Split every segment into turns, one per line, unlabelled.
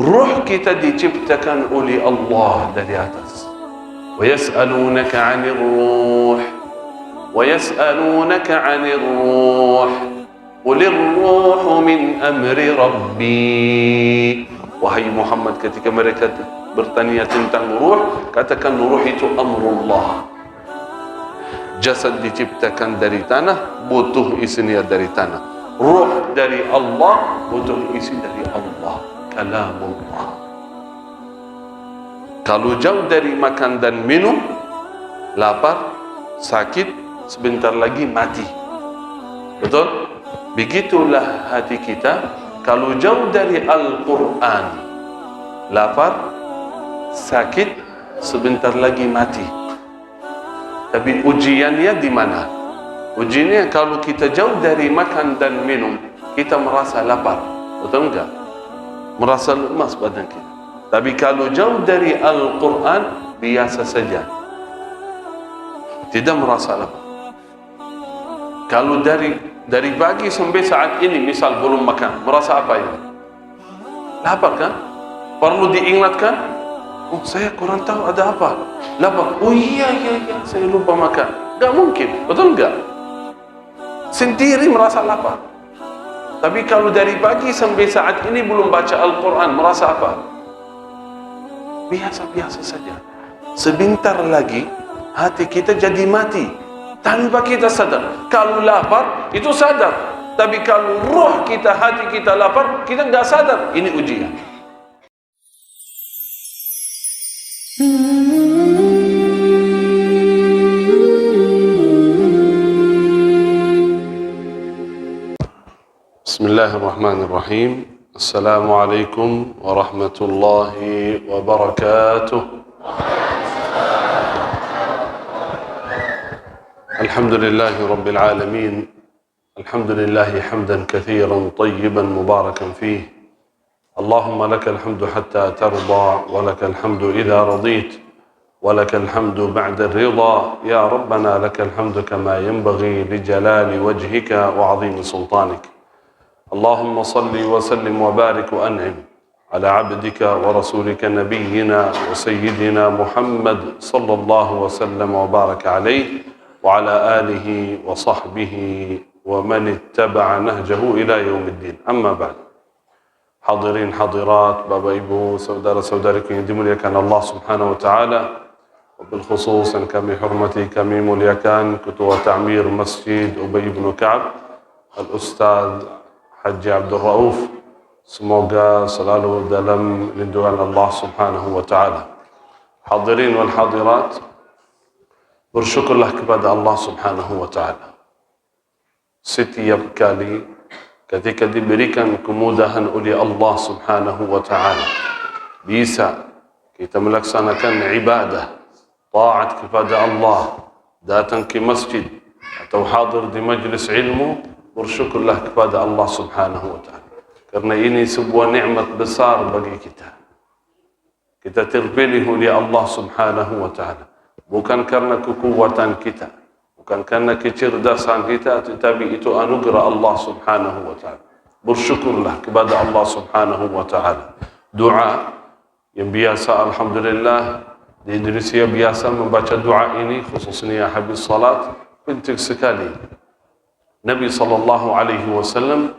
Ruh kita diciptakan oleh Allah dari atas. Wa yas'alunaka 'anir ruh. Wa yas'alunaka 'anir ruh. Qulir ruhu min amri rabbi. Wahai Muhammad, ketika mereka bertanya tentang ruh, katakan ruh itu amrullah. Jasad diciptakan dari tanah, butuh isinya dari tanah. Ruh dari Allah, butuh isi dari Allah, kalamullah. Kalau jauh dari makan dan minum, lapar, sakit, sebentar lagi mati. Betul? Begitulah hati kita. Kalau jauh dari Al-Quran, lapar, sakit, sebentar lagi mati. Tapi ujiannya di mana? Ujiannya kalau kita jauh dari makan dan minum, kita merasa lapar. Betul enggak? Merasa lemas badan kita. Tapi kalau jauh dari Al-Quran, biasa saja, tidak merasa lapar. Kalau dari pagi sampai saat ini, misal belum makan, merasa apa ini? Lapar kan? Perlu diingatkan? Oh, saya kurang tahu ada apa. Lapar. Oh iya, saya lupa makan. Enggak mungkin, betul enggak? Sendiri merasa lapar. Tapi kalau dari pagi sampai saat ini belum baca Al-Quran, merasa apa? Biasa-biasa saja. Sebentar lagi hati kita jadi mati tanpa kita sadar. Kalau lapar itu sadar, tapi kalau roh kita, hati kita lapar, kita enggak sadar. Ini ujian. Bismillahirrahmanirrahim. Assalamualaikum warahmatullahi wabarakatuh. Alhamdulillahi rabbil alamin. Alhamdulillahi hamdan kathiran tayyiban mubarakan fih. اللهم لك الحمد حتى ترضى ولك الحمد إذا رضيت ولك الحمد بعد الرضا يا ربنا لك الحمد كما ينبغي لجلال وجهك وعظيم سلطانك اللهم صل وسلم وبارك وأنعم على عبدك ورسولك نبينا وسيدنا محمد صلى الله وسلم وبارك عليه وعلى آله وصحبه ومن اتبع نهجه إلى يوم الدين أما بعد. Hadirin hadirat, Bapak Ibu, saudara-saudariku yang dimuliakan Allah Subhanahu wa taala. Wabil khusus yang kami hormati, kami muliakan Ketua Ta'mir Masjid Ubay bin Ka'ab, Al-Ustaz Haji Abdul Rauf. Semoga selalu dalam lindungan Allah Subhanahu wa taala. Hadirin wal hadirat, bersyukurlah kepada Allah Subhanahu wa taala. Setiap kali ketika diberikan kemudahan oleh Allah Subhanahu wa taala, bisa kita melaksanakan ibadah, taat kepada Allah, datang ke masjid atau hadir di majlis ilmu, bersyukurlah kepada Allah Subhanahu wa taala. Karena ini sebuah nikmat besar bagi kita. Kita terpilih oleh Allah Subhanahu wa taala, bukan karena kekuatan kita, bukan karena kecerdasan kita, tetapi itu anugerah Allah Subhanahu wa taala. Bersyukurlah kepada Allah Subhanahu wa taala. Doa yang biasa, alhamdulillah, di Indonesia biasa membaca doa ini, khususnya habis salat, penting sekali. Nabi sallallahu alaihi wasallam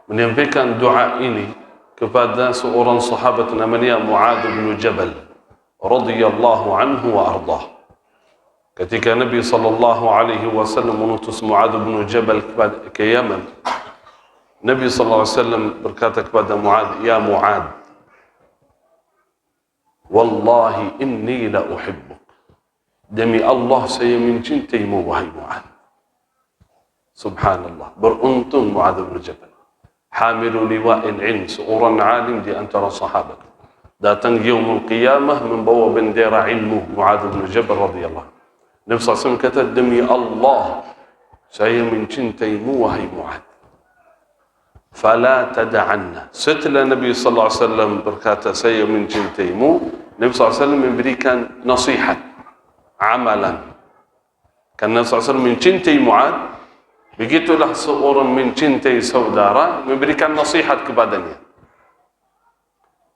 menyampaikan doa ini kepada seorang sahabat namanya Mu'adz bin Jabal radhiyallahu anhu wa ardhah. Ketika Nabi sallallahu alaihi wasallam mengutus Mu'adz bin Jabal ke Yaman, Nabi sallallahu alaihi wasallam berkata kepada Mu'adz, "Ya Mu'adz, wallahi inni la uhibbuk." Demi Allah saya mencintaimu wahai Mu'adz. Subhanallah, beruntung Mu'adz bin Jabal, hamilu liwa'il ilm, seorang alim di antara sahabat. Datang yaumul qiyamah membawa bendera ilmu, Mu'adz bin Jabal radhiyallahu. Nabi SAW kata, demi Allah saya mencintaimu wahai Mu'adz, fala tada'anna. Setelah Nabi SAW berkata saya mencintaimu, Nabi SAW memberikan nasihat, amalan. Karena Nabi SAW mencintai Mu'adz, begitulah seorang mencintai saudara, memberikan nasihat kepadanya.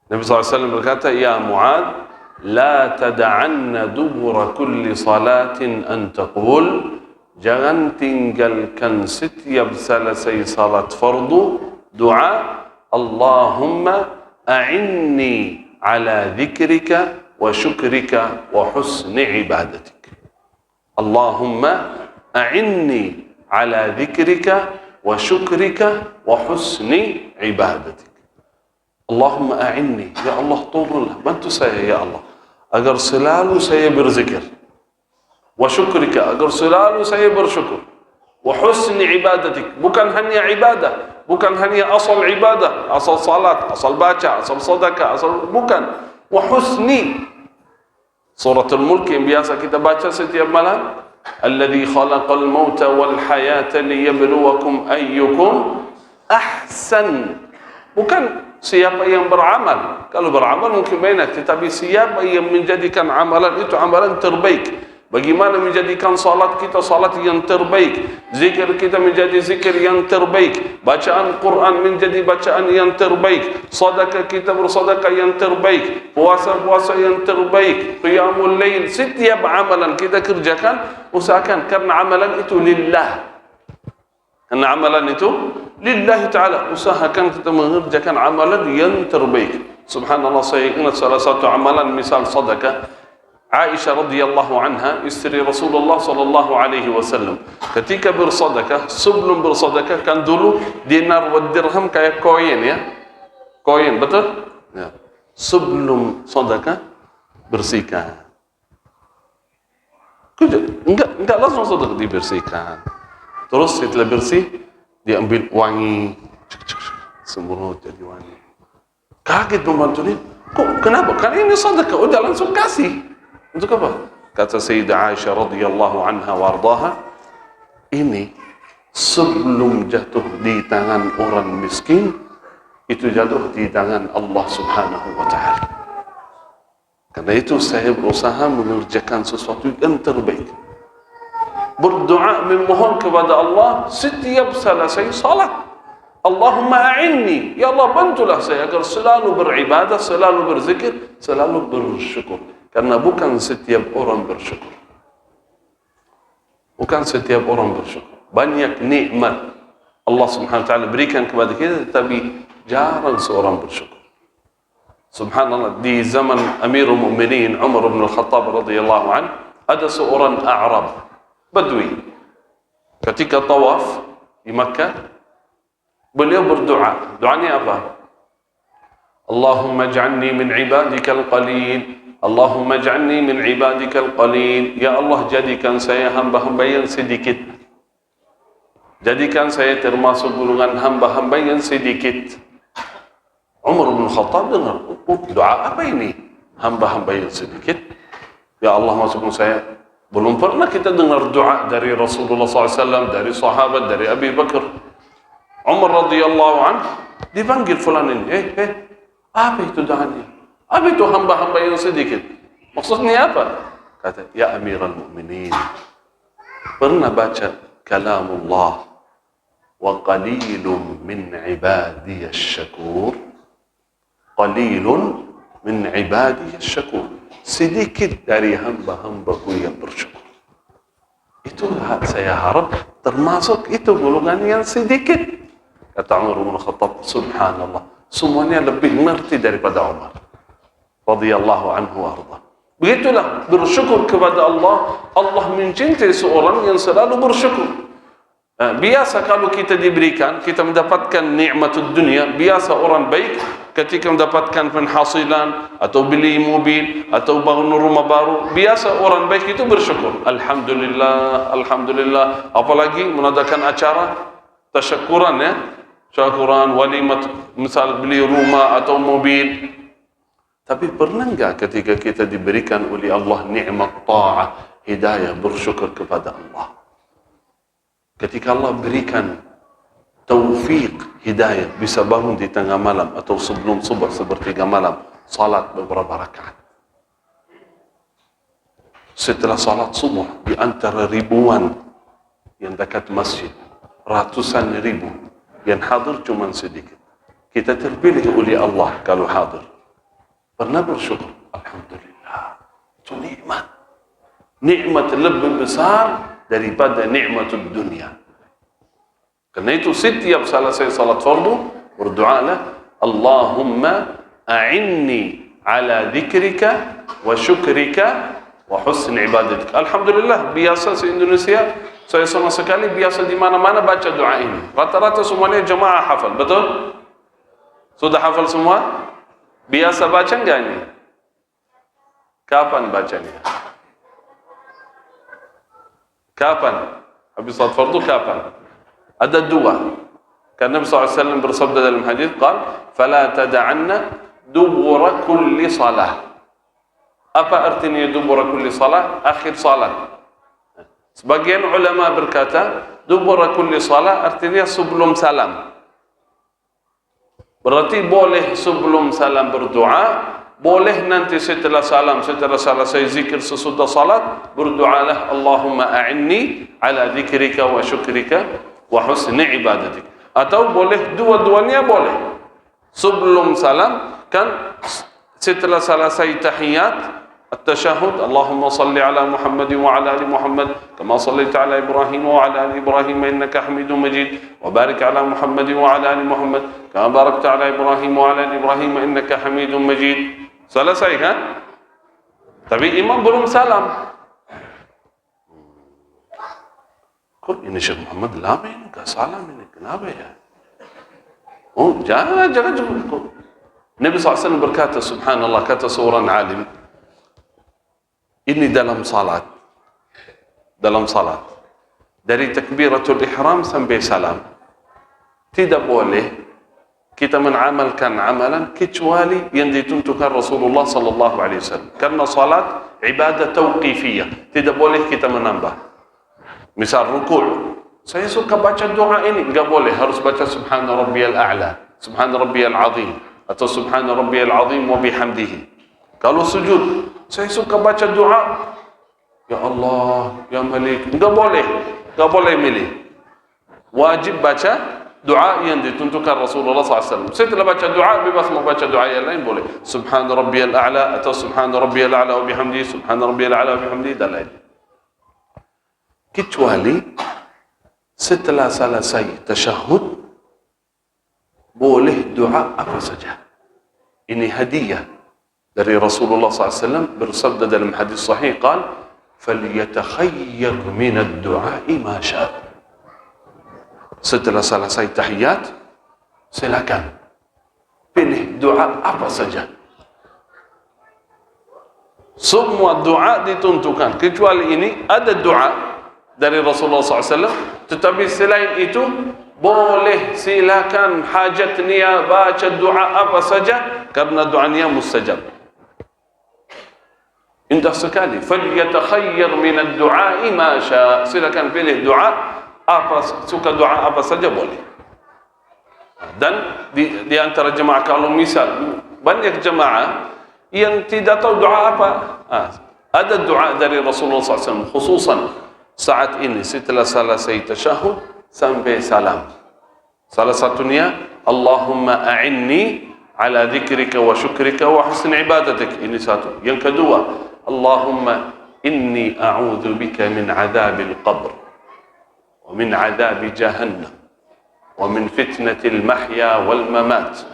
Nabi SAW berkata, "Ya Mu'ad, la tada'anna dubura kulli salatin an taqul." Jangan tinggalkan setiap selesai salat fardu doa, Allahumma a'inni ala dhikrika wa syukrika wa husni ibadatik. Allahumma a'inni ala dhikrika wa syukrika wa husni ibadatik. Allahumma a'inni, ya Allah tolonglah, bantu saya ya Allah agar selalu saya berzikir, wa syukrika, agar selalu saya bersyukur, wa husni ibadatik, bukan hanya ibadah, bukan hanya asal ibadah, asal salat, asal baca, asal sedekah, asal bukan, wa husni. Suratul Mulk yang biasa kita baca setiap malam, alladzi khalaqal mauta wal hayata liyabluwakum ayyukum ahsan. Bukan siapa yang beramal. Kalau beramal mungkin banyak, tetapi siapa yang menjadikan amalan itu amalan terbaik. Bagaimana menjadikan salat kita salat yang terbaik, zikir kita menjadi zikir yang terbaik, bacaan Quran menjadi bacaan yang terbaik, sedekah kita bersedekah yang terbaik, puasa-puasa yang terbaik, qiyamul lail. Setiap amalan kita kerjakan, usahakan karena amalan itu lillah. Karena amalan itu lillahi ta'ala, usahakan kita mengerjakan amalan yang terbaik. Subhanallah, saya ingat salah satu amalan misal sedekah. Aisyah radhiyallahu anha, istri Rasulullah sallallahu alaihi wasallam, ketika bersedekah, sebelum bersedekah kan dulu dinar dan dirham kayak koin ya. Koin, betul? Ya. Sebelum sedekah bersihkan. Enggak langsung sedekah, dibersihkan. Terus setelah bersih, diambil wangi, semurut jadi wangi. Kaget pembantu ini, kok kenapa? Karena ini sedekah, udah langsung kasih. Untuk apa? Kata Sayyidah Aisyah radhiyallahu anha wa ardaha, ini sebelum jatuh di tangan orang miskin, itu jatuh di tangan Allah Subhanahu wa ta'ala. Karena itu saya berusaha mengerjakan sesuatu yang terbaik. Berdoa memohon kepada Allah setiap selesai salat. Allahumma a'inni, ya Allah bantulah saya agar selalu beribadah, selalu berzikir, selalu bersyukur. Karena bukan setiap orang bersyukur. Bukan setiap orang bersyukur. Banyak nikmat Allah Subhanahu wa ta'ala berikan kepada kita, tapi jarang seorang bersyukur. Subhanallah, di zaman Amirul Mukminin Umar bin Al-Khattab radhiyallahu anhu, ada seorang Arab Badui. Ketika tawaf di Makkah, beliau berdoa. Doanya apa? Allahumma ij'alni min ibadikal qalil. Allahumma ij'alni min ibadikal qalil. Ya Allah, jadikan saya hamba-hamba yang sedikit. Jadikan saya termasuk golongan hamba-hamba yang sedikit. Umar bin Khattab dengar, doa apa ini? Hamba-hamba yang sedikit. Ya Allah, masukkan saya. Belum pernah kita dengar doa dari Rasulullah SAW, dari sahabat, dari Abi Bakar. Umar radhiyallahu anhu dipanggil fulan ini. Apa itu doanya? Apa itu hamba-hamba yang sedikit? Maksudnya apa? Kata, ya Amirul Mukminin, pernah baca kalamullah wa qalilun min ibadiyas syakur? Qalilun min ibadiyas syakur. Sedikit dari hamba-hambaku yang bersyukur. Itu saya harap termasuk itu golongan yang sedikit. Kata Umar bin Khattab, subhanallah, semuanya lebih mengerti daripada Umar radhiyallahu anhu wa arda. Begitulah bersyukur kepada Allah. Allah mencintai seorang yang selalu bersyukur. Biasa kalau kita diberikan, kita mendapatkan nikmat dunia, biasa orang baik ketika mendapatkan penghasilan atau beli mobil atau bangun rumah baru, biasa orang baik itu bersyukur. Alhamdulillah, alhamdulillah. Apalagi mengadakan acara tasyakuran ya, syakuran, walimat, misal beli rumah atau mobil. Tapi pernah enggak ketika kita diberikan oleh Allah nikmat ta'ah, hidayah, bersyukur kepada Allah? Ketika Allah berikan taufik, hidayah, bisa bangun di tengah malam atau sebelum subuh sepertiga malam, salat beberapa rakaat. Setelah salat subuh, di antara ribuan yang dekat masjid, ratusan ribu yang hadir cuma sedikit. Kita terpilih oleh Allah kalau hadir. pernah bersyukur. Alhamdulillah. Itu nikmat. Nikmat lebih besar daripada nikmatud dunia. Karena itu setiap selesai salat fardu berdoalah, Allahumma a'inni ala dzikrika wa syukrika wa husni ibadatik. Alhamdulillah, biasa se-Indonesia saya sama sekali biasa di mana-mana baca doa ini. Rata-rata semuanya jemaah hafal, betul? Sudah hafal semua? Biasa baca enggak ini? Kapan bacanya? Kapan? Habis salat fardu kapan? Ada dua. Karena Nabi SAW bersabda dalam hadis, qal, "Fala tada'anna dubura kulli salah." Apa artinya dubura kulli salah? Akhir salat. Sebagian ulama berkata, dubura kulli salah artinya sebelum salam. Berarti boleh sebelum salam berdoa, boleh nanti setelah salam, setelah selesai zikir sesudah salat, berdoalah, Allahumma a'inni ala dzikrika wa syukrika wa husni ibadatik. Atau boleh dua-duanya boleh. Sebelum salam, kan setelah selesai tahiyat, التشهد اللهم صل على محمد وعلى ال محمد كما صليت على ابراهيم وعلى ال ابراهيم انك حميد مجيد وبارك على محمد وعلى ال محمد كما باركت على ابراهيم وعلى ال ابراهيم انك حميد مجيد. Selesai kan? Tapi imam belum salam. Kok ini Syekh Muhammad lama ini enggak salam ini, kenapa ya? Oh, jangan cukup. Nabi SAW berkata, subhanallah, kata seorang alim, ini dalam salat dari takbiratul ihram sampai salam tidak boleh kita mengamalkan amalan kecuali yang ditentukan Rasulullah sallallahu alaihi wasallam, karena salat ibadah tauqifiyah, tidak boleh kita menambah. Misal rukuk, saya suka baca doa ini, enggak boleh, harus baca subhana rabbiyal a'la, subhana rabbiyal azim, atau subhana rabbiyal azim wa bihamdihi. Kalau sujud, saya suka baca doa, ya Allah, ya Malik. Enggak boleh milih. Wajib baca doa yang ditentukan Rasulullah SAW. Setelah baca doa, bebas mau baca doa yang lain boleh. Subhana rabbiyal a'la atau subhana rabbiyal a'la wa bihamdihi, subhana rabbiyal a'la wa bihamdihi, dan lain. Kecuali setelah selesai tasyahud, boleh doa apa saja. Ini hadiah dari Rasulullah SAW bersabda dalam hadis sahih, qal, "Falyatakhayar min ad-du'a'i ma syaa." Setelah selesai tahiyat, silakan pilih doa apa saja. Semua doa ditentukan, kecuali ini ada doa dari Rasulullah SAW, tetapi selain itu boleh silakan hajat niat baca doa apa saja, karena doanya mustajab. Indah sekali. Falyatakhayyar min ad-du'a'i ma syaa. Silakan pilih doa apa, suka doa apa saja boleh. Dan di antara jemaah, kalau misal banyak jemaah yang tidak tahu doa apa, ada doa dari Rasulullah SAW khususan saat ini setelah selesai tasyahud sampai salam. Salah satunya, Allahumma a'inni ala dzikrika wa syukrika wa husni ibadatik. Ini satu. Yang kedua, Allahumma inni a'udzu bika min 'adzabil qabr wa min 'adzabi jahannam wa min fitnatil mahya wal mamat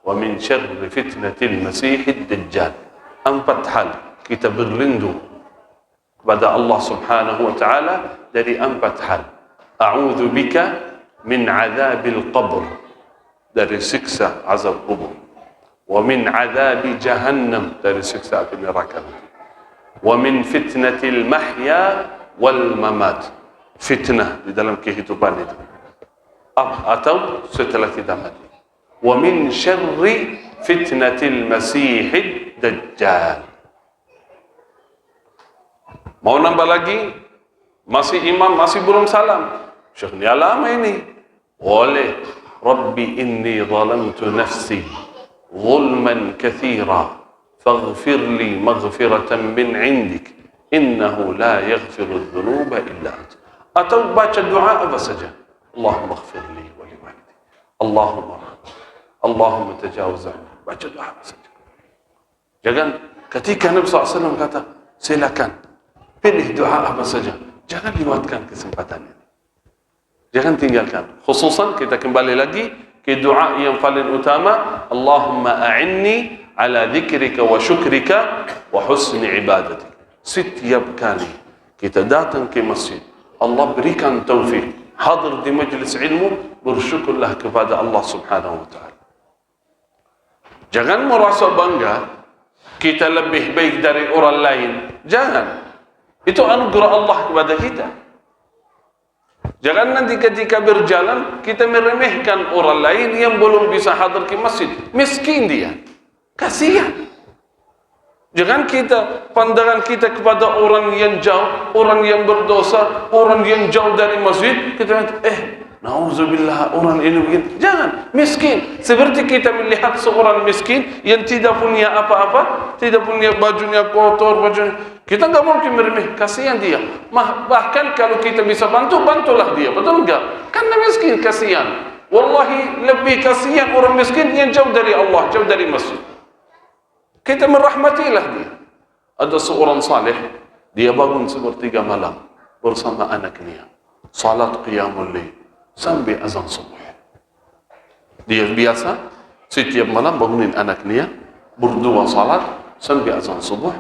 wa min syarri fitnatil masiihid dajjal. Empat hal kita berlindung kepada Allah Subhanahu wa taala dari empat hal. A'udzu bika min 'adzabil qabr, dari siksa azab kubur, wa min 'adzabi jahannam, dari siksa api neraka, wa min fitnatil mahya wal mamat, fitnah di dalam kehidupan itu atau setelah kita mati, wa min syarri fitnatil masiihid dajjal. Mau nambah lagi? Masih imam, masih belum salam, Syekh ni lama ini, boleh. Rabbi inni zalamtu nafsi zulman kathira faghfir li maghfiratan min indik innahu la yaghfiru dhunuba illa anta. Atau baca doa apa saja, Allahumma ighfir li wa li walidayya, Allahumma tajawaz anni, baca doa apa saja. Jangan ketika Nabi SAW kata, silakan pilih doa apa saja, jangan lewatkan kesempatan ini. Jangan tinggalkan. Khususan kita kembali lagi ke doa yang paling utama, Allahumma a'inni ala dzikrika wa syukrika wa husni ibadatik. Setiap kali kita datang ke masjid, Allah berikan taufik, hadir di majlis ilmu, bersyukurlah kepada Allah Subhanahu wa taala. Jangan merasa bangga kita lebih baik dari orang lain. Jangan. Itu anugerah Allah kepada kita. Jangan nanti ketika berjalan kita meremehkan orang lain yang belum bisa hadir ke masjid. Miskin dia. Kasihan. Jangan kita, pandangan kita kepada orang yang jauh, orang yang berdosa, orang yang jauh dari masjid, kita kata, na'udzubillah, orang ini begini. Jangan, miskin. Seperti kita melihat seorang miskin yang tidak punya apa-apa, tidak punya bajunya kotor, bajunya. Kita nggak mungkin meremeh, kasihan dia. Bahkan kalau kita bisa bantu, bantulah dia. Betul enggak? Karena miskin, kasihan. Wallahi lebih kasihan orang miskin yang jauh dari Allah, jauh dari masjid. Kita merahmatilah dia. Ada seorang saleh, dia bangun sepertiga malam bersama anaknya, salat qiyamul lail sampai azan subuh. Dia biasa setiap malam bangunin anaknya, berdua salat sampai azan subuh.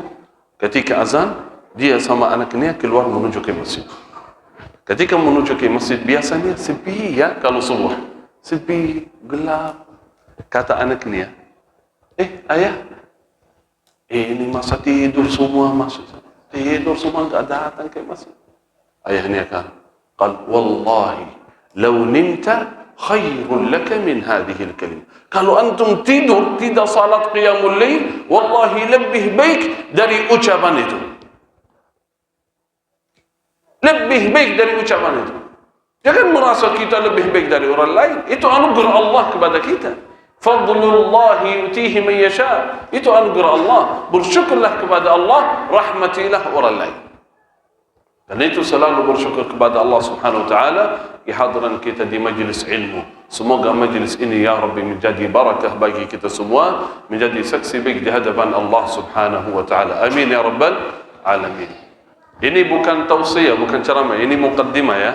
Ketika azan, dia sama anaknya keluar menuju ke masjid. Ketika menuju ke masjid, biasanya sepi ya kalau subuh. Sepi, gelap. Kata anaknya, ayah, ini masa tidur semua masuk. Tidur semua enggak datang ke masjid. Ayahnya kan, qal wallahi law nimta khairun laka min hadhihi al-kalimah. Kalau antum tidur tidak salat qiyamul lail, wallahi lebih baik dari ucapan itu. Lebih baik dari ucapan itu. Jangan merasa kita lebih baik dari orang lain. Itu anugerah Allah kepada kita. Fadlullahi yutihi man yasha. Itu anugerah Allah. Bersyukurlah kepada Allah, rahmatilah orang lain. Dan itu selalu bersyukur kepada Allah Subhanahu wa taala di hadiran kita di majlis ilmu. Semoga majlis ini ya Rabbi menjadi barakah bagi kita semua, menjadi saksi baik di hadapan Allah Subhanahu wa taala. Amin ya rabbal alamin. Ini bukan tausiah, bukan ceramah, ini muqaddimah ya.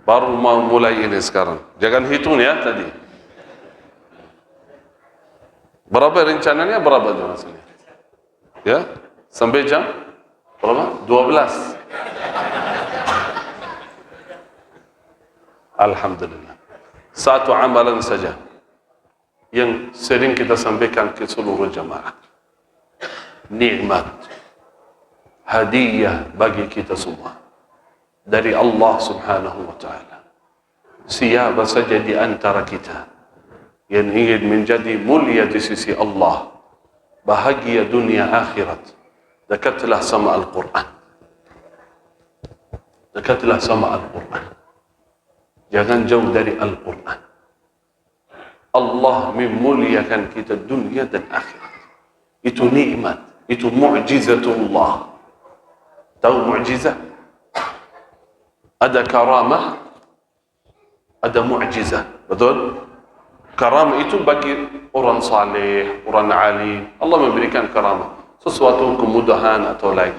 Baru mau mulai ini sekarang. Jangan hitung ya tadi. Berapa rencananya? Berapa durasinya? Ya? Sampai jam berapa? 12. Alhamdulillah. Satu amalan saja yang sering kita sampaikan ke seluruh jamaah. Nikmat, hadiah bagi kita semua dari Allah Subhanahu wa taala. Siapa saja di antara kita yang ingin menjadi mulia di sisi Allah, bahagia dunia akhirat, dekatlah sama Al-Quran. Dekatlah sama Al-Quran. Jangan jauh dari Al-Quran. Allah memuliakan kita dunia dan akhirat. Itu nikmat, itu mu'jizatullah. Tahu mu'jizah? Ada karamah, ada mu'jizah. Betul? Karamah itu bagi orang saleh, orang alim. Allah memberikan karamah, sesuatu kemudahan atau lain.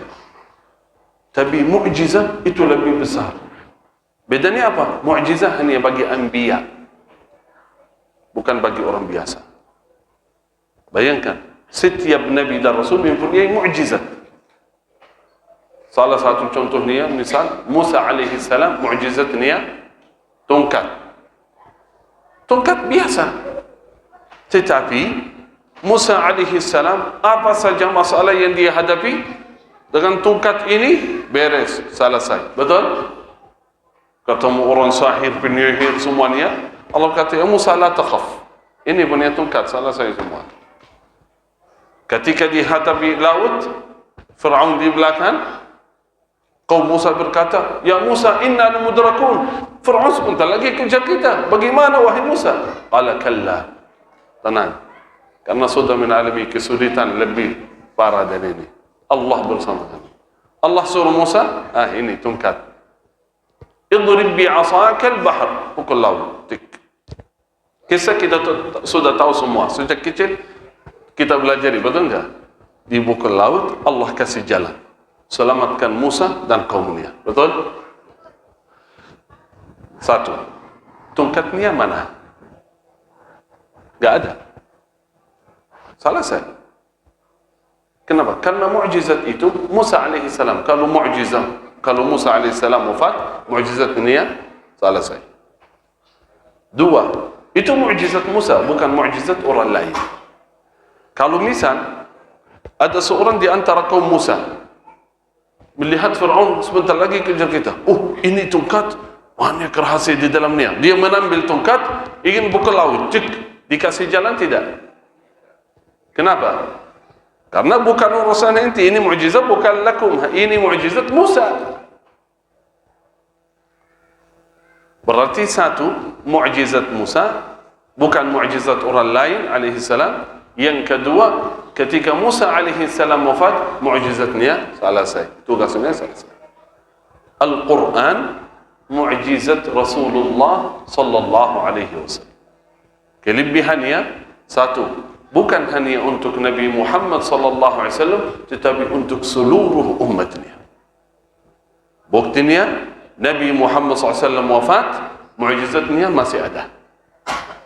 Tapi mu'jizah itu lebih besar. Bedanya apa? Mu'jizah hanya bagi anbiya, bukan bagi orang biasa. Bayangkan, setiap nabi dan rasul mempunyai mu'jizat. Salah satu contohnya, misal Musa alaihi salam, mu'jizatnya tongkat. Tongkat biasa. Tetapi Musa alaihi salam, apa saja masalah yang dia hadapi, dengan tongkat ini beres, selesai. Betul? Ketemu orang sahir, penyihir semuanya, Allah kata, ya Musa la takhaf. Ini punya tongkat, selesai semua. Ketika dihadapi laut, Fir'aun di belakang, kaum Musa berkata, ya Musa, inna mudrakun. Fir'aun sebentar lagi kejar kita. Bagaimana wahai Musa? Qala kalla. Tenang. Karena sudah mengalami kesulitan lebih parah dari ini. Allah bersama kami. Allah suruh Musa, ini tongkat. Idrib bi'asaka al-bahr. Pukul laut. Tik. Kisah kita sudah tahu semua. Sejak kecil kita belajar, betul enggak? di buku laut, Allah kasih jalan. Selamatkan Musa dan kaumnya. Betul? Satu. Tongkatnya mana? Gak ada. Selesai. Kenapa? Karena mukjizat itu Musa alaihissalam. Kalau Musa alaihissalam wafat, mukjizatnya selesai. Dua, itu mukjizat Musa, bukan mukjizat orang lain. Kalau misal ada seorang di antara kaum Musa melihat Fir'aun sebentar lagi kejar kita. Oh, ini tongkat, banyak rahasia di dalamnya. Dia menambil tongkat, ingin buka laut. Cek, dikasih jalan tidak? Kenapa? Karena bukan urusan inti. Ini mukjizat bukan lakum. Ini mukjizat Musa. Berarti satu, mukjizat Musa bukan mukjizat orang lain alaihissalam. Yang kedua, ketika Musa alaihissalam wafat, mukjizatnya selesai. Tugasnya selesai. Al-Quran mukjizat Rasulullah sallallahu alaihi wasallam. Kelebihannya satu, bukan hanya untuk Nabi Muhammad sallallahu alaihi wasallam, tetapi untuk seluruh umatnya. Buktinya Nabi Muhammad SAW wafat, mukjizatnya masih ada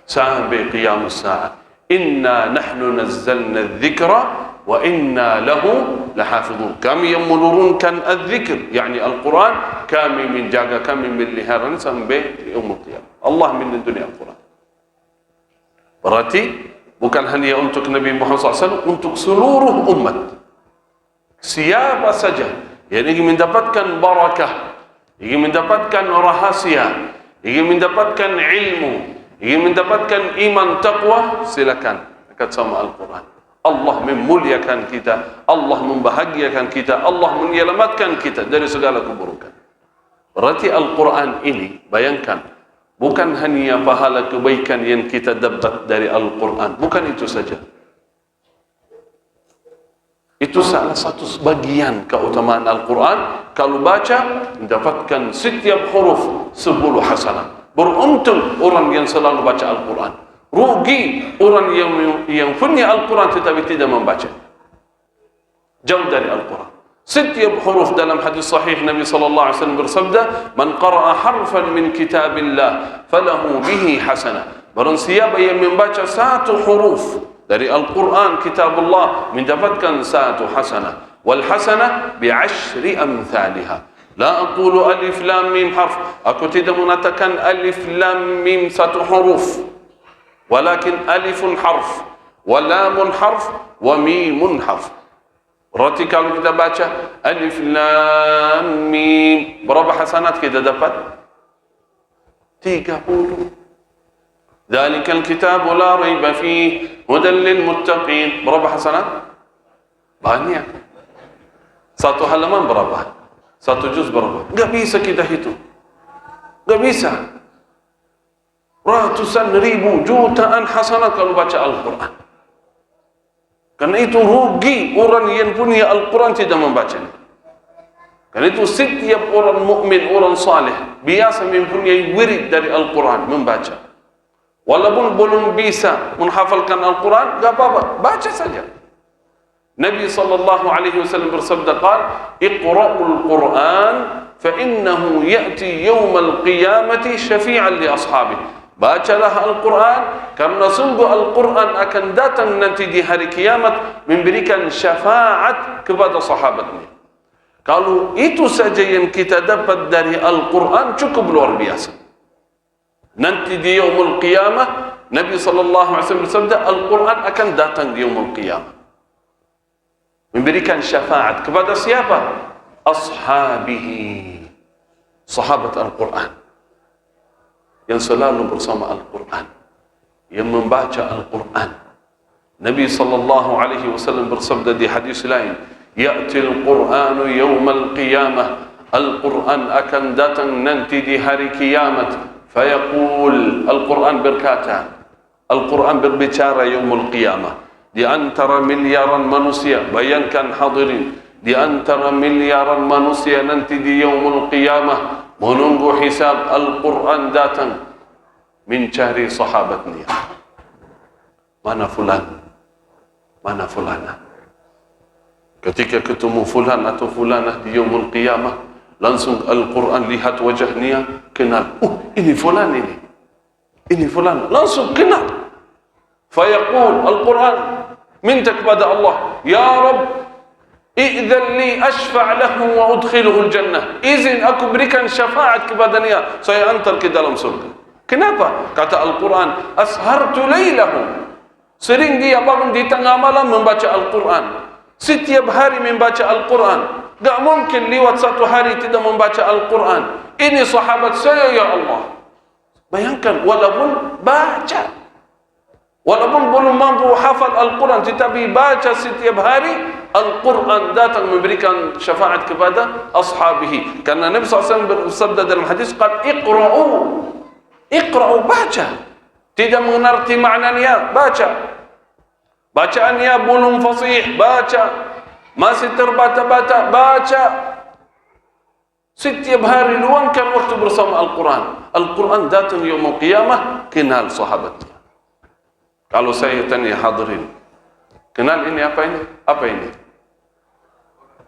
sampai qiyamus saat. Inna nahnu nazzalna dzikra wa inna lahu lahafidhun. Kami yang menurunkan az-zikr, yakni Al-Quran, kami menjaga, kami melihara sampai yaumul qiyamah. Allah melindungi Al-Quran. Berarti bukan hanya untuk Nabi Muhammad SAW, untuk seluruh umat. Siapa saja yang ingin mendapatkan barakah, ingin mendapatkan rahasia, ingin mendapatkan ilmu, ingin mendapatkan iman taqwa, silakan dekat sama Al-Quran. Allah memuliakan kita, Allah membahagiakan kita, Allah menyelamatkan kita dari segala keburukan. Berarti Al-Quran ini, bayangkan, bukan hanya pahala kebaikan yang kita dapat dari Al-Quran, bukan itu saja. Itu salah satu bagian keutamaan Al-Quran. Kalau baca, mendapatkan setiap huruf 10 hasanah. Beruntung orang yang selalu baca Al-Quran. Rugi orang yang punya Al-Quran tetapi tidak membaca. Jauh dari Al-Quran. Setiap huruf dalam hadis sahih Nabi sallallahu alaihi wasallam bersabda, "Man qara'a harfan min kitabillah falahu bihi hasanah." Barang siapa yang membaca satu huruf dari Al-Quran kitabullah, mendapatkan satu hasanah. Wal hasanah bi'ashri amthaliha. La aqulu alif lam mim harf. Aku tidak mengatakan alif lam mim satu huruf. Walakin alifun harf, wa lamun harf, wa mimun harf. Berarti kalau kita baca alif lam mim, berapa hasanat kita dapat? 30. Dzalikal kitabu la raiba fihi hudan lil muttaqin. Berapa hasanat? Banyak. Satu halaman berapa? Satu juz berapa? Enggak bisa kita hitung. Enggak bisa. Ratusan ribu, jutaan hasanat kalau baca Al-Quran. Karena itu rugi orang yang punya Al-Quran tidak membacanya. Karena itu setiap orang mukmin, orang saleh biasa mempunyai wirid dari Al-Quran, membaca. Walaupun belum bisa menghafalkan Al-Quran, enggak apa-apa, baca saja. Nabi sallallahu alaihi wasallam bersabda, "Iqra'ul Qur'an fa innahu ya'ti yaumal qiyamati syafi'an li ashabihi." Bacalah Al-Quran karena sungguh Al-Quran akan datang nanti di hari kiamat memberikan syafaat kepada sahabatnya. Kalau itu saja yang kita dapat dari Al-Quran cukup luar biasa. Nanti di yaumul qiyamah Nabi sallallahu alaihi wasallam bersabda, Al-Quran akan datang di yaumul qiyamah memberikan syafaat kepada siapa? Ashabihi, sahabat Al-Quran yang selalu bersama Al-Quran, yang membaca Al-Quran. Nabi sallallahu alaihi wasallam bersabda di hadis lain, "Ya'ti al-Qur'anu yawmal qiyamah." Al-Quran akan datang nanti di hari kiamat. Fayaqul, Al-Quran berkata, Al-Quran berbicara yaumul qiyamah. Di antara miliaran manusia, bayangkan hadirin, di antara miliaran manusia nanti di yaumul qiyamah menunggu hisab, Al-Quran datang mencari sahabatnya. Mana fulan? Mana fulana? Ketika ketemu fulan atau fulanah di yaumul qiyamah, langsung Al-Quran lihat wajahnya, kenal. Ini fulan ini. Ini fulan. Langsung kenal. Fayaqul Al-Quran minta kepada Allah, Ya Rabb, i'dzan li ashfa' lahu wa udkhiluhu al-jannah. Izin aku berikan syafaat kepadanya, saya antar ke dalam surga. Kenapa? Kata Al-Quran, ashartu laylahu. Sering dia bangun di tengah malam membaca Al-Quran. Setiap hari membaca Al-Quran. Tak mungkin lewat satu hari tidak membaca Al-Quran. Ini sahabat saya, ya Allah. Bayangkan, walaupun baca, walaupun belum mampu hafal Al-Quran, tetapi baca setiap hari, Al-Quran datang memberikan syafaat kepada ashabihi. Karena Nabi SAW bersabda dalam hadis, qad iqra'u. Iqra'u, baca. Tidak mengerti maknanya, baca. Bacaannya belum fasih, baca. Masih terbata-bata, baca. Setiap hari luangkan waktu bersama Al-Quran. Al-Quran datang yaumul qiyamah, kenal sahabatnya. Kalau saya tanya hadirin, kenal ini apa ini? Apa ini?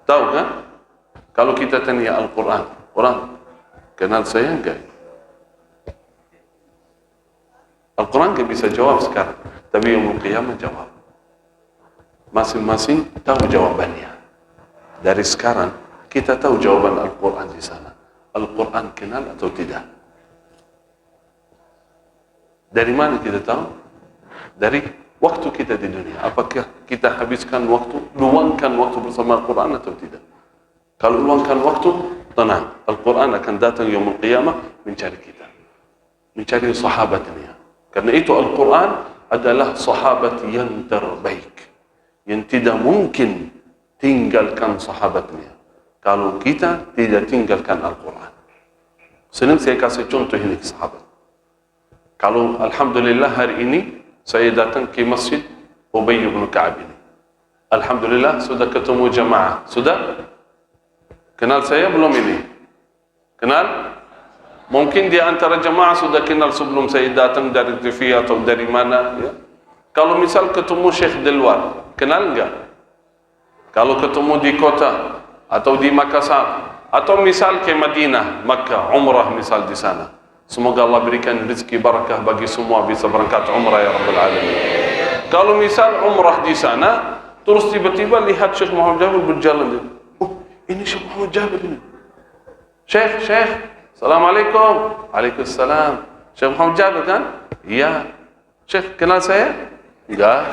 Tahu kan? Kalau kita tanya Al-Quran, orang kenal saya enggak? Al-Quran enggak bisa jawab sekarang, tapi yaumul qiyamah jawab. Masing-masing tahu jawabannya. Dari sekarang kita tahu jawaban Al-Quran di sana. Al-Quran kenal atau tidak? Dari mana kita tahu? Dari waktu kita di dunia. Apakah kita habiskan waktu, luangkan waktu bersama Al-Quran atau tidak? Kalau luangkan waktu, tenang. Al-Quran akan datang yaumul qiyamah mencari kita, mencari sahabatnya. Karena itu Al-Quran adalah sahabat yang terbaik, yang tidak mungkin tinggalkan sahabatnya kalau kita tidak tinggalkan Al-Quran. Sering saya kasih contoh ini ke sahabat. Kalau alhamdulillah hari ini saya datang ke masjid Ubay bin Ka'ab ini, alhamdulillah sudah ketemu jamaah. Sudah kenal saya belum ini? Kenal? Mungkin di antara jamaah sudah kenal sebelum saya datang dari TV atau dari mana, ya? Kalau misal ketemu Syekh di luar, kenal enggak? Kalau ketemu di kota atau di Makassar atau misal ke Madinah, Makkah, umrah misal di sana, semoga Allah berikan rezeki barakah bagi semua bisa berangkat umrah ya Rabbal Alamin. Kalau misal umrah di sana, terus tiba-tiba lihat Syekh Muhammad Jabir berjalan, ini Syekh Muhammad Jabir ini. Syekh, Assalamualaikum. Waalaikumsalam. Syekh Muhammad Jabir kan? Iya. Syekh kenal saya? Enggak.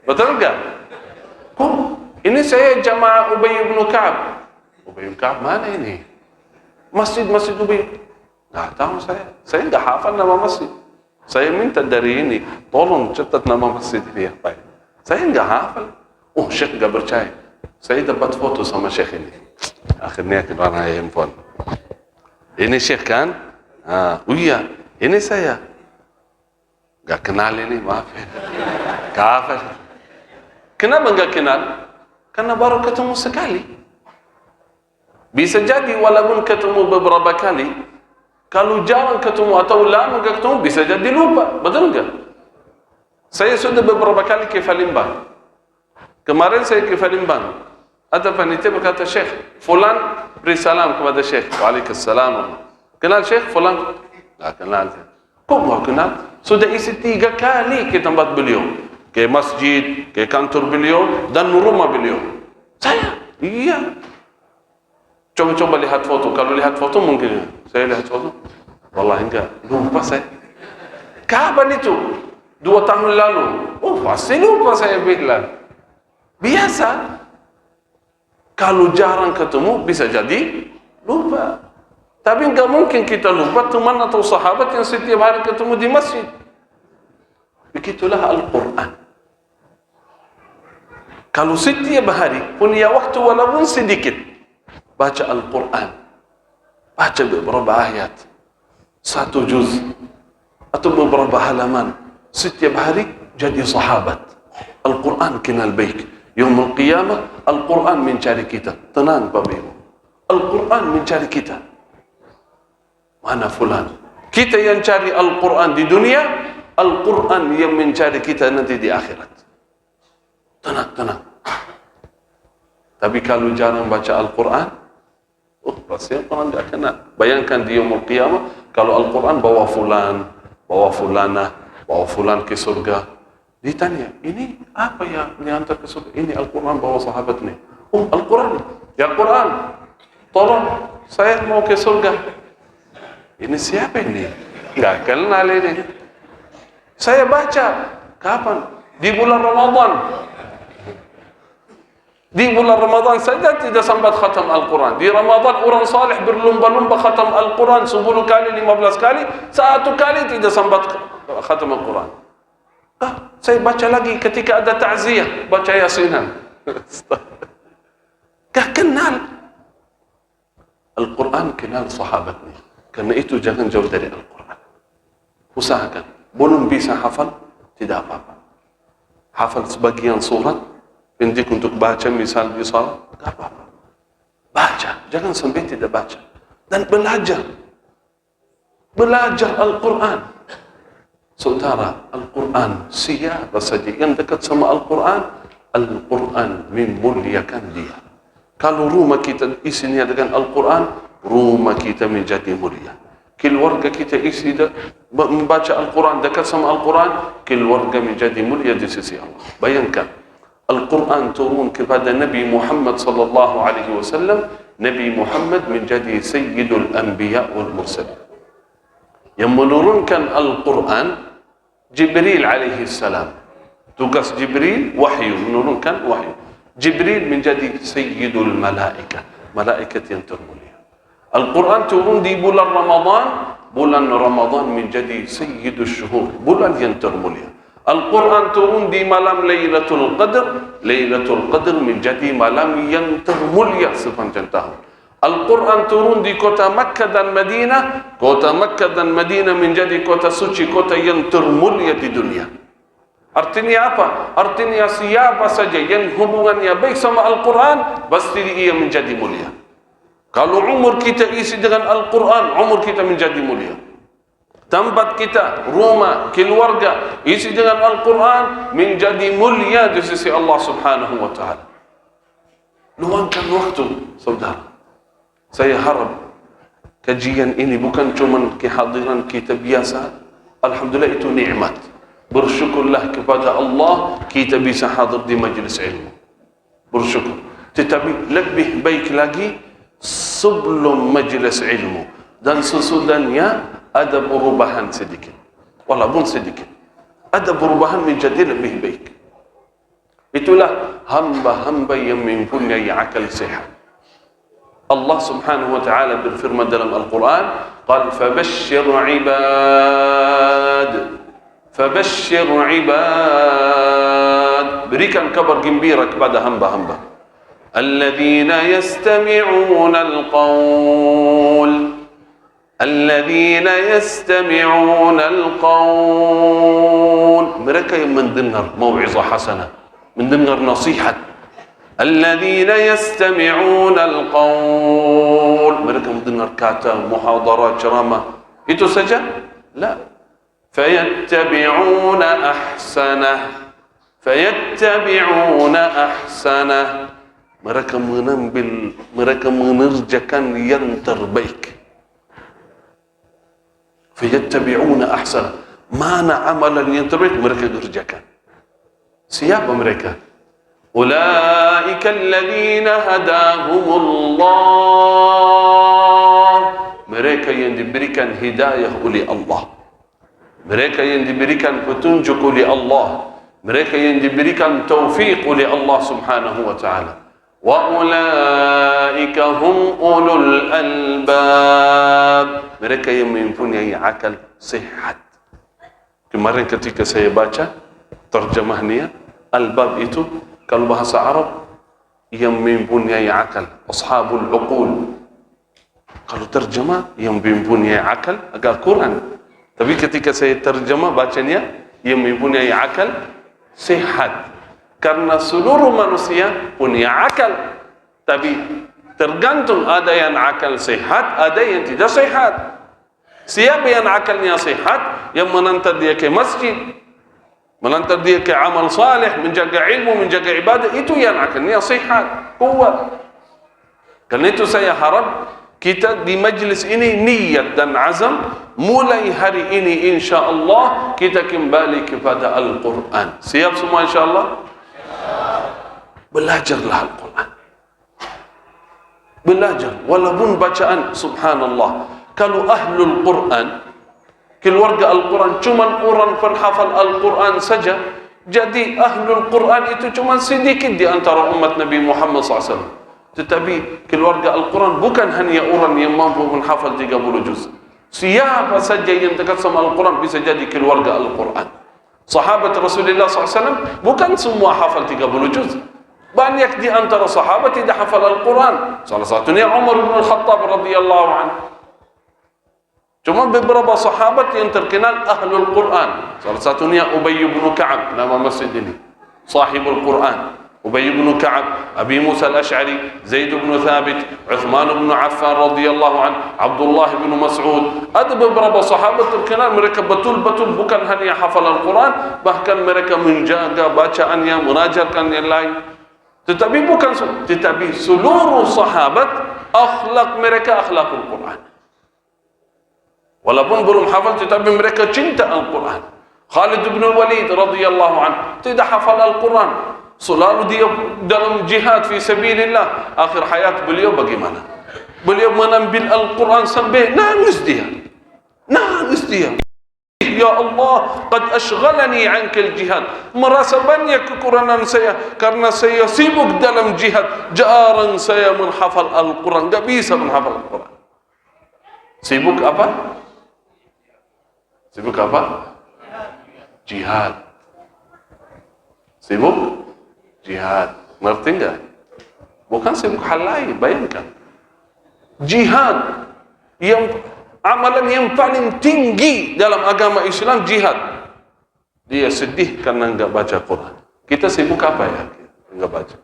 Betul enggak? Kok ini saya jamaah Ubay bin Ka'ab. Ubay bin Ka'ab mana ini? Masjid Ubay. Enggak tahu saya. Saya enggak hafal nama masjid. Saya minta dari ini, tolong catat nama masjid ini apa? Saya enggak hafal. Oh, Syekh enggak percaya. Saya dapat foto sama Syekh ini. Akhirnya kita handphone. Ini Syekh kan? Oh iya, ini saya. Enggak kenal ini, maaf ya. Kafir. Kenapa enggak kenal? Karena baru ketemu sekali. Bisa jadi walaupun ketemu beberapa kali, kalau jarang ketemu atau lama enggak ketemu, bisa jadi lupa. Betul enggak? Saya sudah beberapa kali ke Palembang. Kemarin saya ke Palembang. Ada panitia berkata, Syekh, fulan beri salam kepada Syekh. Waalaikumsalam. Kenal Syekh? Fulan? Tak kenal. Kok mau kenal? Sudah isi 3 kali ke tempat beliau, ke masjid, ke kantor beliau, dan rumah beliau. Saya? Iya. Coba lihat foto. Kalau lihat foto mungkin. Saya lihat foto. Wallahi enggak. Lupa saya. Kapan itu? 2 tahun lalu. Oh, pasti lupa saya bilang. Biasa. Kalau jarang ketemu, bisa jadi lupa. Tapi enggak mungkin kita lupa teman atau sahabat yang setiap hari ketemu di masjid. Begitulah Al-Quran. Kalau setiap hari punya waktu walaupun sedikit, baca Al-Quran, baca beberapa ayat, 1 juz atau beberapa halaman, setiap hari jadi sahabat. Al-Quran kenal baik. Yaumul qiyamah, Al-Quran mencari kita. Tenang Bapak Ibu, Al-Quran mencari kita. Mana fulan? Kita yang cari Al-Quran di dunia, Al-Quran yang mencari kita nanti di akhirat. Tenang. Tapi kalau jarang baca Al-Quran, pasti Al-Quran tidak kenal. Bayangkan di yaumul qiyamah, kalau Al-Quran bawa fulan, bawa fulanah, bawa fulan ke surga. Ditanya, ini apa yang dihantar ke surga? Ini Al-Quran bawa sahabat ni. Oh, Al-Quran. Ya Quran, tolong saya mau ke surga. Ini siapa ini? Enggak kenal ini. Saya baca. Kapan? Di bulan Ramadan. Di bulan Ramadan saja tidak sampai khatam Al-Quran. Di Ramadan orang salih berlumba-lumba khatam Al-Quran 10 kali, 15 kali. Satu kali tidak sampai khatam Al-Quran. Saya baca lagi ketika ada ta'ziyah. Baca Yasinan. Gak kenal. Al-Quran kenal sahabatnya. Karena itu jangan jauh dari Al-Quran. Usahakan. Belum bisa hafal, tidak apa-apa. Hafal sebagian surat, penting untuk baca misal di salat, tidak apa-apa. Baca, jangan sampai tidak baca. Dan belajar. Belajar Al-Quran. Saudara, Al-Quran, siapa saja yang dekat sama Al-Quran, Al-Quran memuliakan dia. Kalau rumah kita isinya dengan Al-Quran, rumah kita menjadi mulia. Keluarga kita isi membaca Al-Quran, dekat sama Al-Quran, keluarga menjadi mulia di sisi Allah. Bayangkan, Al-Quran turun kepada Nabi Muhammad sallallahu alaihi wasallam. Nabi Muhammad menjadi Sayyidul Anbiya wal Mursalin. Yang menurunkan Al-Quran, Jibril alaihi salam. Tugas Jibril, wahyu, menurunkan wahyu. Jibril menjadi Sayyidul Malaika, malaikat yang termulia. Al-Quran turun di bulan Ramadan. Bulan Ramadan menjadi Sayyidul Syuhur, bulan yang termulia. Al-Quran turun di malam Lailatul Qadr. Lailatul Qadr menjadi malam yang termulia sepanjang tahun. Al-Quran turun di kota Makkah dan Madinah. Kota Makkah dan Madinah menjadi kota suci, kota yang termulia di dunia. Artinya apa? Artinya siapa saja yang hubungannya baik sama Al-Quran, pasti ia menjadi mulia. Kalau umur kita isi dengan Al-Quran, umur kita menjadi mulia. Tempat kita, rumah, keluarga isi dengan Al-Quran, menjadi mulia di sisi Allah Subhanahu wa ta'ala. Luangkan waktu, saudara. Saya harap kajian ini bukan cuma kehadiran kita biasa. Alhamdulillah, itu nikmat. Bersyukurlah kepada Allah kita bisa hadir di majlis ilmu. Bersyukur. Tetapi lebih baik lagi sebelum majlis ilmu dan sesudahnya ada perubahan sedikit. Walaupun sedikit. Ada perubahan menjadi lebih baik. Itulah hamba-hamba yang mempunyai akal sehat. Allah Subhanahu wa ta'ala berfirman dalam Al-Quran, qal fabashshir ibad. Fabashshir ibad. Berikan kabar gembira kepada hamba-hamba. Alladzina yastami'una al-qawl. Alladzina yastami'una al-qawl. Mereka yang mendengar mau'izah hasanah, mendengar nasihat. Alladzina yastami'una al-qawl. Mereka mendengar kata, muhadharah, ceramah. Itu saja? La. فيتبعون أحسنه فيتبعون أحسنه. Mereka mengambil, mereka mengerjakan yang terbaik. فيتبعون أحسنه. Mana amalan yang terbaik mereka kerjakan. Siapa mereka? أولئك الذين هداهم الله. Mereka yang diberikan hidayah oleh Allah. Mereka yang diberikan petunjuk oleh Allah. Mereka yang diberikan taufik oleh Allah Subhanahu wa ta'ala. Wa ulaika hum ulul albab. Mereka yang mempunyai akal sehat. Kemarin ketika saya baca terjemahnya, albab itu kalau bahasa Arab yang mempunyai akal, ashabul uqul. Kalau terjemah yang mempunyai akal agak kurang. Tapi ketika saya terjemah bacanya yang mempunyai akal sehat. Karena seluruh manusia punya akal. Tapi tergantung, ada yang akal sehat, ada yang tidak sehat. Siapa yang akalnya sehat, yang menantar dia ke masjid. Melantar dia ke amal saleh, menjaga ilmu, menjaga ibadah, itu yang akan nasihat, kuat. Karena itu saya harap kita di majlis ini niat dan azam, mulai hari ini insya-Allah kita kembali kepada Al-Quran. Siap semua insya-Allah? Belajarlah Al-Quran. Belajar, walaupun bacaan subhanallah. Kalau ahlul Quran, keluarga Al-Quran, cuma orang penghafal Al-Quran saja, jadi ahlul Quran itu cuma sedikit di antara umat Nabi Muhammad SAW. Tetapi keluarga Al-Quran bukan hanya orang yang mampu menghafal 30 juz. Siapa saja yang dekat sama Al-Quran bisa jadi keluarga Al-Quran. Sahabat Rasulullah SAW bukan semua hafal 30 juz. Banyak di antara sahabat tidak hafal Al-Quran. Salah satunya Umar bin Al-Khattab radhiyallahu anhu. Cuma beberapa sahabat yang terkenal ahlul Quran. Salah satunya Ubay bin Ka'ab, nama masjid ini, sahibul Quran. Ubay bin Ka'ab, Abi Musa al-Ash'ari, Zaid bin Thabit, Uthman bin Affan radhiyallahu anhu, Abdullah bin Mas'ud. Ada beberapa sahabat terkenal, mereka betul-betul bukan hanya hafal Al-Quran, bahkan mereka menjaga bacaannya, mengajarkan yang lain. Tetapi seluruh sahabat akhlak mereka akhlakul Quran. Walaupun belum hafal, tetapi mereka cinta Al-Quran. Khalid bin Walid radhiyallahu anhu tidak hafal Al-Quran, selalu dia dalam jihad fi sabilillah. Akhir hayat beliau bagaimana? Beliau menambil Al-Quran sampai nangis dia. Ya Allah, qad ashghalani 'anka al-jihad. Merasa banyak kekurangan saya karena saya sibuk dalam jihad. Jarang saya menghafal Al-Quran, enggak bisa menghafal Al-Quran. Sibuk apa? Jihad. Sibuk jihad. Ngerti enggak? Bukan sibuk hal lain, bayangkan. Jihad yang amalan yang paling tinggi dalam agama Islam, jihad. Dia sedih karena enggak baca Quran. Kita sibuk apa ya? Enggak baca.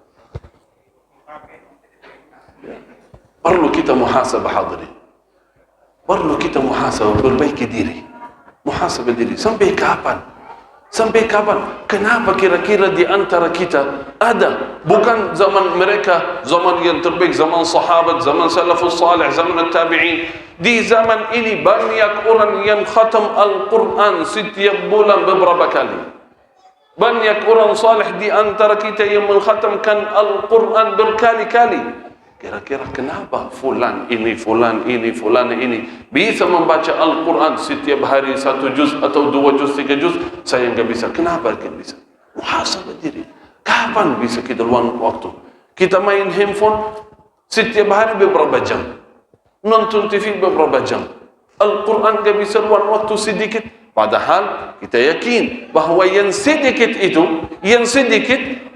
Perlu kita muhasabah hadirin. Perlu kita muhasabah, perbaiki diri. Muhasabah diri. Sampai kapan? Kenapa kira-kira di antara kita ada, bukan zaman mereka, zaman yang terbaik, zaman sahabat, zaman salafus salih, zaman tabi'in. Di zaman ini banyak orang yang khatam Al-Quran setiap bulan beberapa kali. Banyak orang salih di antara kita yang mengkhatamkan Al-Quran berkali-kali. Kira-kira kenapa fulan ini bisa membaca Al-Quran setiap hari 1 juz atau 2 juz, 3 juz, saya enggak bisa. Kenapa kita bisa? Muhasabah diri. Kapan bisa kita luang waktu? Kita main handphone setiap hari beberapa jam, nonton TV beberapa jam. Al-Quran enggak bisa luang waktu sedikit. Padahal kita yakin bahawa yang sedikit itu,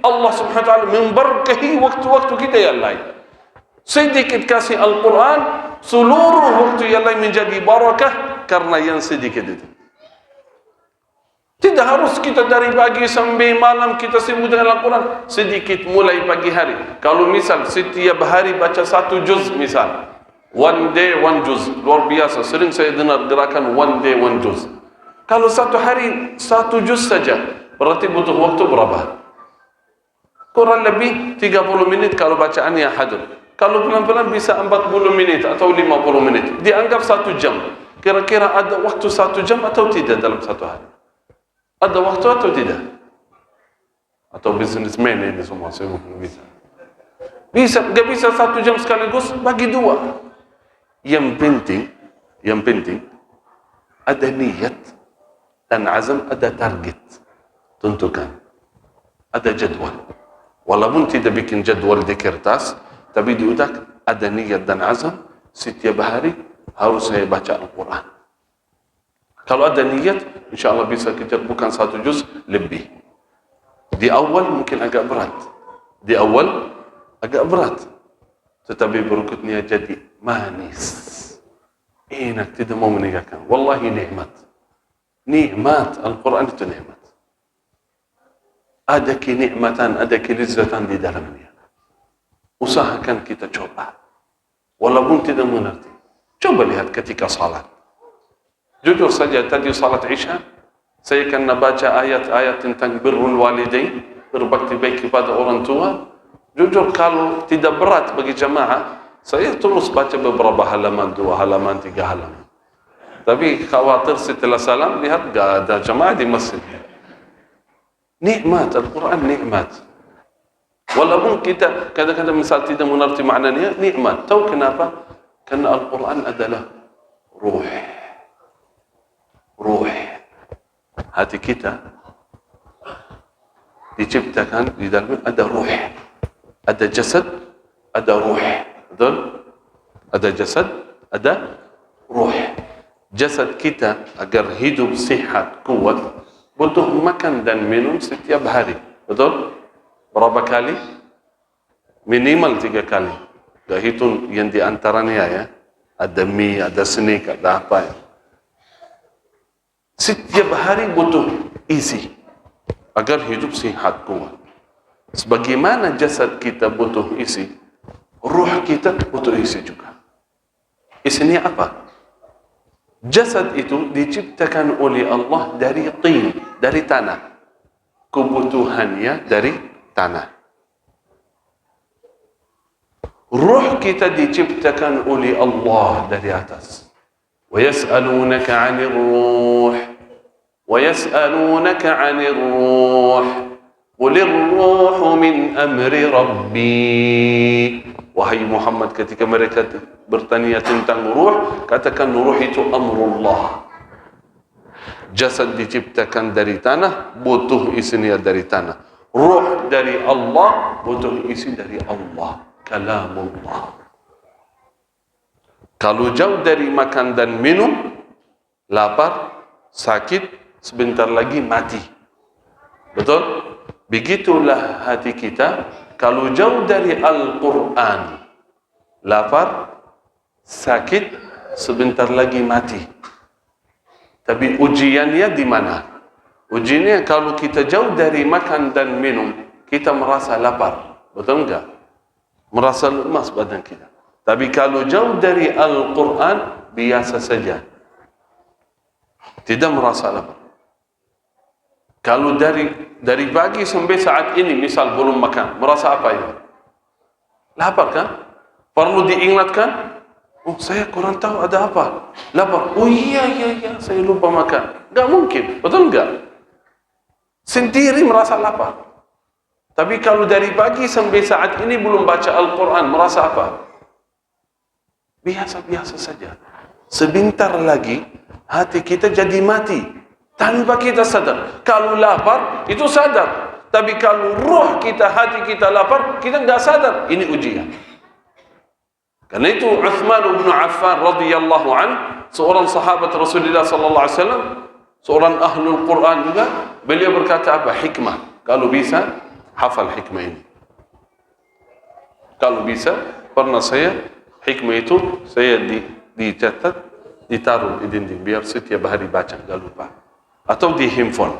Allah Subhanahu wa taala memberkahi waktu-waktu kita yang lain. Sedikit kasih Al-Quran, seluruh waktu yang lain menjadi barakah karena yang sedikit itu. Tidak harus kita dari pagi sampai malam kita sibuk dengan Al-Quran. Sedikit mulai pagi hari. Kalau misal setiap hari baca 1 juz misal, one day 1 juz, luar biasa. Sering saya dengar gerakan one day 1 juz. Kalau satu hari 1 juz saja, berarti butuh waktu berapa? Kurang lebih 30 menit kalau bacaannya hadir. Kalau pelan-pelan bisa 40 menit atau 50 menit. Dianggap 1 jam. Kira-kira ada waktu 1 jam atau tidak dalam satu hari? Ada waktu atau tidak? Atau businessman ini semua sibuk bisa. Gak bisa 1 jam sekaligus, bagi 2. Yang penting ada niat dan azam, ada target. Tentukan. Ada jadwal. Walaupun tidak bikin jadwal di kertas, tapi di otak ada niat dan azam, setiap hari harus saya baca Al-Quran. Kalau ada niat, insyaAllah bisa kejar bukan 1 juz, lebih. Di awal mungkin agak berat. Tetapi berikutnya jadi manis. Enak, tidak mau meninggalkan. Wallahi nikmat. Al-Quran itu nikmat. Ada kenikmatan, ada kelezatan di dalamnya. Usahakan kita coba. Walaupun tidak mengerti. Coba lihat ketika salat. Jujur saja, tadi salat Isya, saya kena baca ayat-ayat tentang birrul walidain, berbakti baik kepada orang tua. Jujur kalau tidak berat bagi jamaah, saya terus baca beberapa halaman, 2 halaman, 3 halaman. Tapi khawatir setelah salam lihat gak ada jamaah di masjid. Nikmat Al-Quran, nikmat. Walaupun kita kadang-kadang misal tidak mengerti maknanya, nikmat. Tahu kenapa? Karena Al-Quran adalah ruh. Hati kita diciptakan di dalamnya ada ruh. Ada jasad, ada ruh. Betul? Ada jasad, ada ruh. Jasad kita agar hidup sihat, kuat, butuh makan dan minum setiap hari. Betul? Berapa kali? Minimal 3 kali. Gak hitung yang diantaranya ya. Ada mie, ada snack, ada apa ya. Setiap hari butuh isi agar hidup sihat, kuat. Sebagaimana jasad kita butuh isi, ruh kita butuh isi juga. Isinya apa? Jasad itu diciptakan oleh Allah dari tin, dari tanah. Kebutuhannya dari tanah. Ruh kita diciptakan oleh Allah dari atas. وَيَسْأَلُونَكَ عَنِ الرُّوحِ وَيَسْأَلُونَكَ عَنِ الرُّوحِ قُلِ الرُّوحُ مِنْ أَمْرِ رَبِّي. Wahai Muhammad, ketika mereka bertanya tentang ruh, katakan ruh itu amrullah. Jasad diciptakan dari tanah, butuh isinya dari tanah. Ruh dari Allah, butuh isi dari Allah. Kalamullah. Kalau jauh dari makan dan minum, lapar, sakit, sebentar lagi mati. Betul? Begitulah hati kita. Kalau jauh dari Al-Quran, lapar, sakit, sebentar lagi mati. Tapi ujiannya di mana? Ujiannya kalau kita jauh dari makan dan minum, kita merasa lapar. Betul enggak? Merasa lemas badan kita. Tapi kalau jauh dari Al-Quran, biasa saja. Tidak merasa lapar. Kalau dari pagi sampai saat ini, misal belum makan, merasa apa ini? Lapar kan? Perlu diingatkan? Oh, saya kurang tahu ada apa. Lapar. Oh iya, saya lupa makan. Enggak mungkin. Betul enggak? Sendiri merasa lapar. Tapi kalau dari pagi sampai saat ini belum baca Al-Quran, merasa apa? Biasa-biasa saja. Sebentar lagi hati kita jadi mati tanpa kita sadar. Kalau lapar itu sadar, tapi kalau roh kita, hati kita lapar, kita tidak sadar. Ini ujian. Karena itu Uthman bin Affan radhiyallahu an, seorang sahabat Rasulullah sallallahu alaihi wasallam, seorang ahlul Quran juga, beliau berkata apa? Hikmah. Kalau bisa hafal hikmah ini. Kalau bisa, pernah saya hikmah itu saya dicatat, ditaruh di dinding biar setiap hari baca, enggak lupa. Atau di handphone.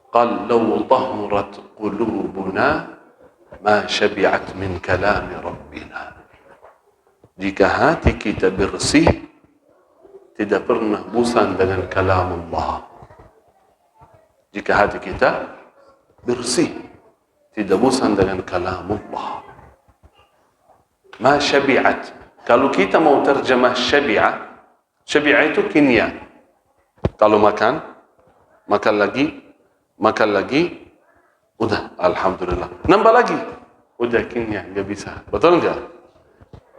Qal law tahmurat qulubuna ma syabi'at min kalami rabbina. Jika hati kita bersih, tidak pernah bosan dengan kalam Allah. Jika hati kita bersih, tidak bosan dengan kalam Allah. Ma syabi'at. Kalau kita mau terjemah syabi'ah, syabi'ah itu kinya. Kalau makan lagi, udah, alhamdulillah. Nambah lagi, udah kinya, nggak bisa. Betul nggak?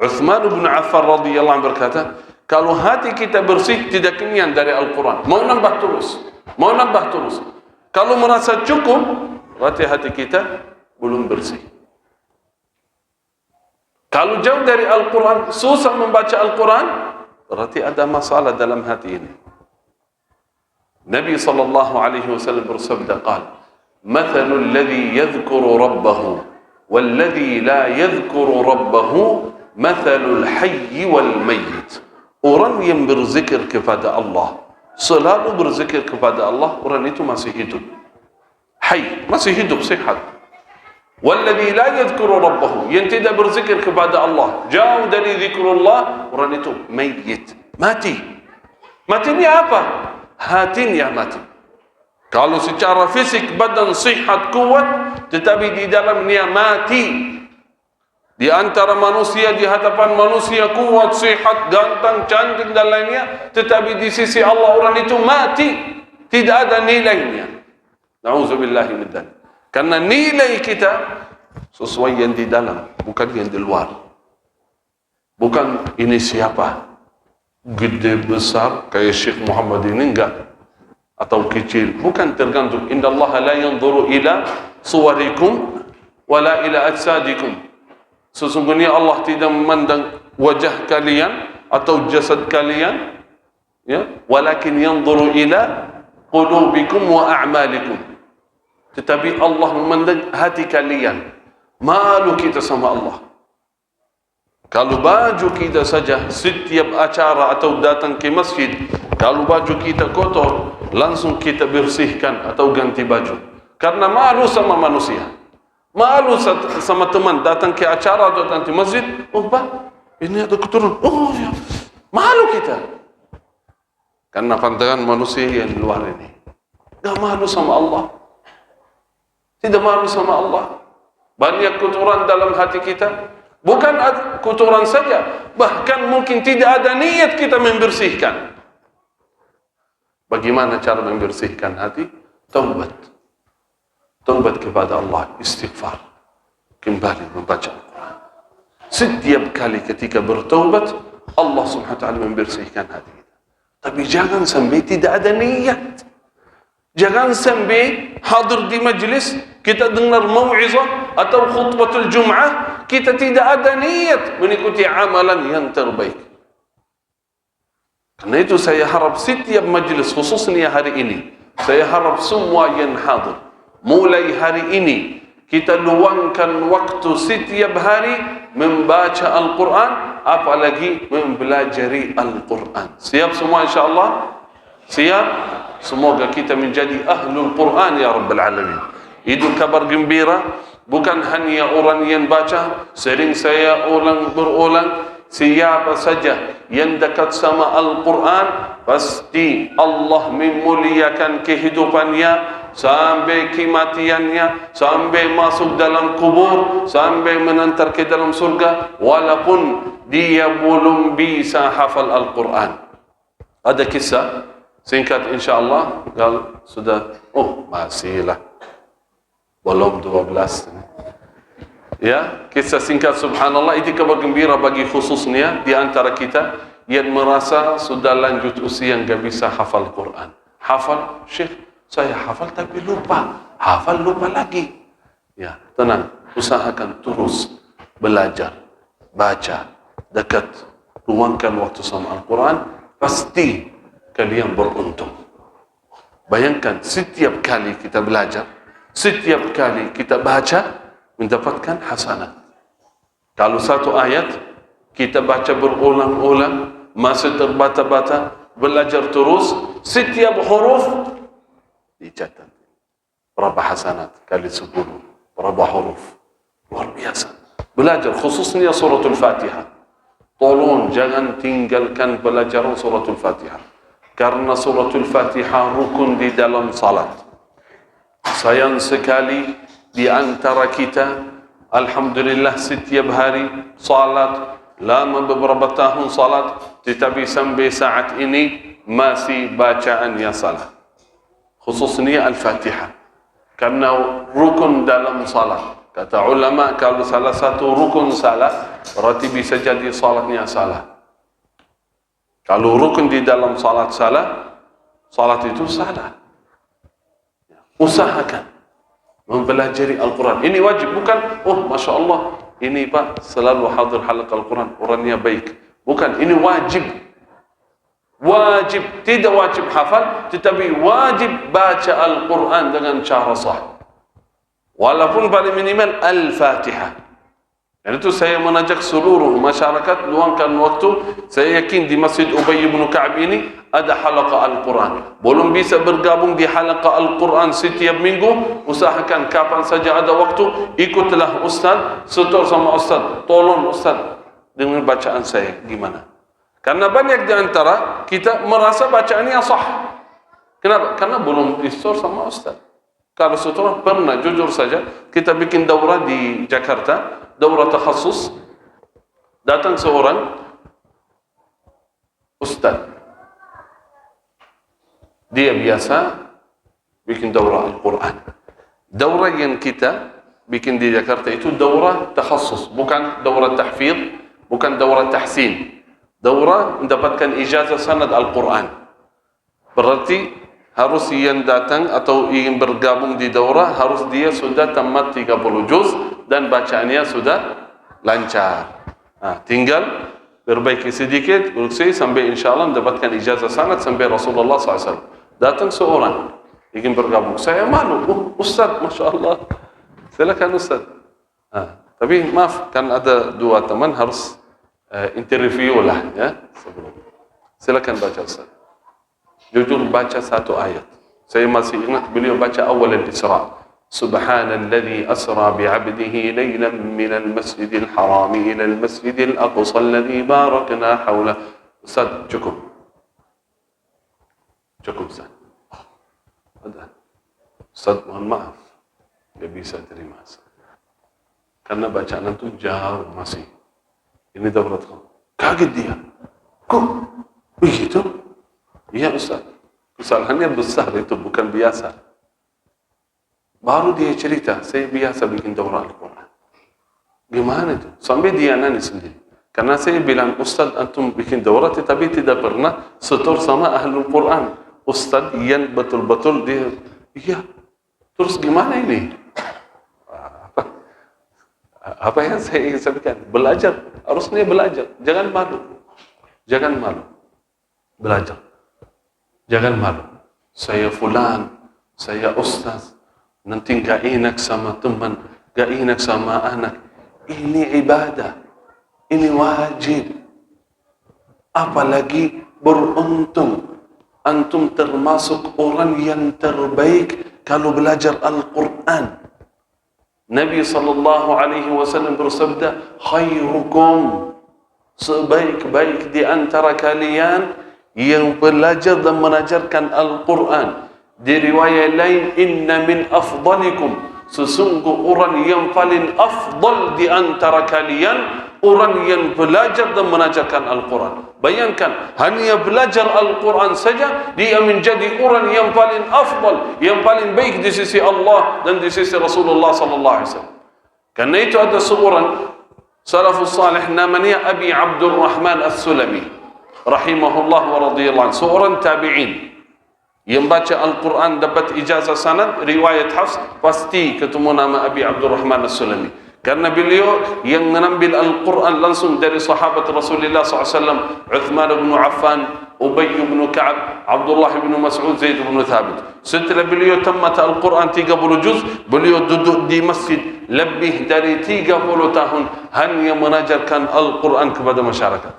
Uthman bin Affan radhiyallahu anhu berkata, kalau hati kita bersih, tidak kenyang dari Al-Quran. Mau nambah terus. Kalau merasa cukup, berarti hati kita belum bersih. Kalau jauh dari Al-Quran, susah membaca Al-Quran, berarti ada masalah dalam hati ini. Nabi sallallahu alaihi wasallam bersabda, qala, "Mathalul ladzi yadhkuru rabbahu wal ladzi la yadhkuru rabbahu mathalul hayy wal mayyit." Orang yang berzikir kepada Allah, selalu berzikir kepada Allah, orang itu masih hidup. Hayy, masih hidup, sehat. Walladzi la yadhkuru rabbahu, yang tidak berzikir kepada Allah, jauh dari zikrullah, orang itu mayyit, mati. Matinya apa? hatinya mati. Kalau secara fisik badan sihat kuat, tetapi di dalamnya mati. Di antara manusia, di hadapan manusia kuat, sihat, ganteng, cantik dan lainnya, tetapi di sisi Allah orang itu mati, tidak ada nilainya. Na'udzubillahi min dzalik. Karena nilai kita sesuai yang di dalam, bukan yang di luar. Bukan ini siapa, gede besar kayak Syekh Muhammad ini enggak, atau kecil, bukan tergantung. Innallaha la yanzuru ila suwarikum wala ila ajsadikum. Sesungguhnya Allah tidak memandang wajah kalian atau jasad kalian, ya, walakin yanzuru ila qulubikum wa a'malikum. Tetapi Allah memandang hati kalian. Malu kita sama Allah. Kalau baju kita saja setiap acara atau datang ke masjid, kalau baju kita kotor, langsung kita bersihkan atau ganti baju. Karena malu sama manusia. Malu sama teman datang ke acara atau datang ke masjid, oh Pak, ini ada kotoran. Oh ya, malu kita. Karena pandangan manusia yang luar ini. Tidak malu sama Allah. Tidak malu sama Allah. Banyak kotoran dalam hati kita. Bukan kotoran saja, bahkan mungkin tidak ada niat kita membersihkan. Bagaimana cara membersihkan hati? Taubat. Taubat kepada Allah, istighfar, kembali membaca Al-Quran. Setiap kali ketika bertaubat, Allah Subhanahu wa taala membersihkan hati kita. Tapi jangan sampai tidak ada niat. Jangan sampai hadir di majlis, kita dengar mau'izah atau khutbatul Jum'ah, kita tidak ada niat mengikuti amalan yang terbaik. Karena itu saya harap setiap majlis, khususnya hari ini, saya harap semua yang hadir, mulai hari ini, kita luangkan waktu setiap hari membaca Al-Quran, apalagi mempelajari Al-Quran. Siap semua insyaAllah? Siap? Semoga kita menjadi ahlul Quran ya Rabbal Alamin. Itu kabar gembira, bukan hanya orang yang baca. Sering saya berulang, siapa saja yang dekat sama Al-Quran, pasti Allah memuliakan kehidupannya sampai kematiannya, sampai masuk dalam kubur, sampai menantar ke dalam surga, walaupun dia belum bisa hafal Al-Quran. Ada kisah singkat insyaAllah. Kalau sudah, masihlah belum 12. Ya, kisah singkat subhanallah. Itu kabar gembira bagi khususnya di antara kita yang merasa sudah lanjut usia yang gak bisa hafal Quran. Hafal, Syekh, saya hafal tapi lupa. Hafal lupa lagi. Ya, tenang, usahakan terus belajar, baca, dekat, luangkan waktu sama Al-Quran, pasti kalian beruntung. Bayangkan setiap kali kita belajar, setiap kali kita baca, mendapatkan hasanat. Kalau satu ayat kita baca berulang-ulang, masih terbata-bata, belajar terus, setiap huruf dicatat. Berapa hasanat kali 10, berapa huruf. Luar biasa. Belajar khususnya suratul Fatihah. Tolong jangan tinggalkan pelajaran suratul Fatihah. Karena suratul Fatihah rukun di dalam salat. Sayang sekali di antara kita, alhamdulillah setiap hari salat, lama beberapa tahun salat, tetapi sampai saat ini masih bacaannya salah. Khususnya Al-Fatihah. Karena rukun dalam salat. Kata ulama, kalau salah satu rukun salah, berarti bisa jadi salatnya salah. Kalau rukun di dalam salat salah, salat itu salah. Usahakan mempelajari Al-Quran. Ini wajib, bukan, Masya Allah, ini Pak selalu hadir halaqah Al-Quran, orangnya baik. Bukan, ini wajib. Wajib, tidak wajib hafal, tetapi wajib baca Al-Quran dengan cara sah. Walaupun paling minimal Al-Fatihah. Dan itu saya mengajak seluruh masyarakat luangkan waktu. Saya yakin di Masjid Ubay bin Ka'ab ini ada halaqah Al-Quran. Belum bisa bergabung di halaqah Al-Quran setiap minggu, usahakan kapan saja ada waktu, ikutlah Ustaz, setor sama Ustaz, tolong Ustaz dengan bacaan saya gimana. Karena banyak di antara kita merasa bacaannya sah, Kenapa? Karena belum distor sama Ustaz. Kalau setelah pernah, jujur saja, kita bikin daurah di Jakarta, daurah takhasus, datang seorang Ustaz. Dia biasa bikin daurah Al-Quran. Daurah yang kita bikin di Jakarta itu daurah takhasus, bukan daurah tahfidz, bukan daurah tahsin. Daurah mendapatkan ijazah sanad Al-Quran. Berarti harus yang datang atau ingin bergabung di daurah harus dia sudah tamat 30 juz dan bacaannya sudah lancar. Tinggal perbaiki sedikit, koreksi sampai insyaAllah mendapatkan ijazah sanad sampai Rasulullah SAW. Datang seorang ingin bergabung, saya malu, Ustaz, Masya Allah, silakan Ustaz. Tapi maaf, kan ada dua teman harus interview lah ya sebelum. Silakan baca Ustaz. Jujur baca satu ayat. Saya masih ingat beliau baca awal al-Isra. Subhanalladzi asra bi'abdihi laylan minal masjidil harami ila al-masjidil aqsa alladzi barakna hawla. Ustaz, cukup. Cukup Ustaz. Ustaz, mohon maaf, tidak bisa terima Ustaz. Karena bacaan itu jauh masih. Ini daurat kamu. Kaget dia. Kok begitu? Iya Ustaz. Kesalahannya besar itu, bukan biasa. Baru dia cerita, saya biasa bikin daurah Al-Quran. Gimana itu? Sampai dia nangis sendiri. Karena saya bilang, Ustaz, antum bikin daurah tetapi tidak pernah setor sama Ahlul Quran. Ustaz yang betul-betul dia, iya. Terus gimana ini? Apa yang saya ingin sampaikan? Belajar. Harusnya belajar. Jangan malu. Jangan malu. Belajar. Jangan malu. Saya fulan, saya ustaz. Nanti gak enak sama teman, gak enak sama anak. Ini ibadah. Ini wajib. Apalagi beruntung. Antum termasuk orang yang terbaik kalau belajar Al-Quran. Nabi SAW bersabda, khairukum, sebaik-baik di antara kalian yang belajar dan mengajarkan Al-Quran. Di riwayat lain, inna min afdalikum, sesungguh orang yang paling afdal di antara kalian, orang yang belajar dan mengajarkan Al-Quran. Bayangkan, hanya belajar Al-Quran saja, dia menjadi orang yang paling afdal, yang paling baik di sisi Allah dan di sisi Rasulullah SAW. Karena itu ada seorang salafus salih namanya Abi Abdurrahman As-Sulami, rahimahullah wa radiyallahu anhu, seorang tabi'in yang baca Al-Quran dapat ijazah sanad, riwayat Hafs, pasti ketemu nama Abi Abdurrahman As-Sulami. Karena beliau yang mengambil Al-Quran langsung dari sahabat Rasulullah SAW, Uthman bin Affan, Ubay bin Ka'ab, Abdullah bin Mas'ud, Zaid bin Thabit. Setelah beliau tamat Al-Quran 30 juz, beliau duduk di masjid lebih dari 30 tahun hanya mengajarkan Al-Quran kepada masyarakat.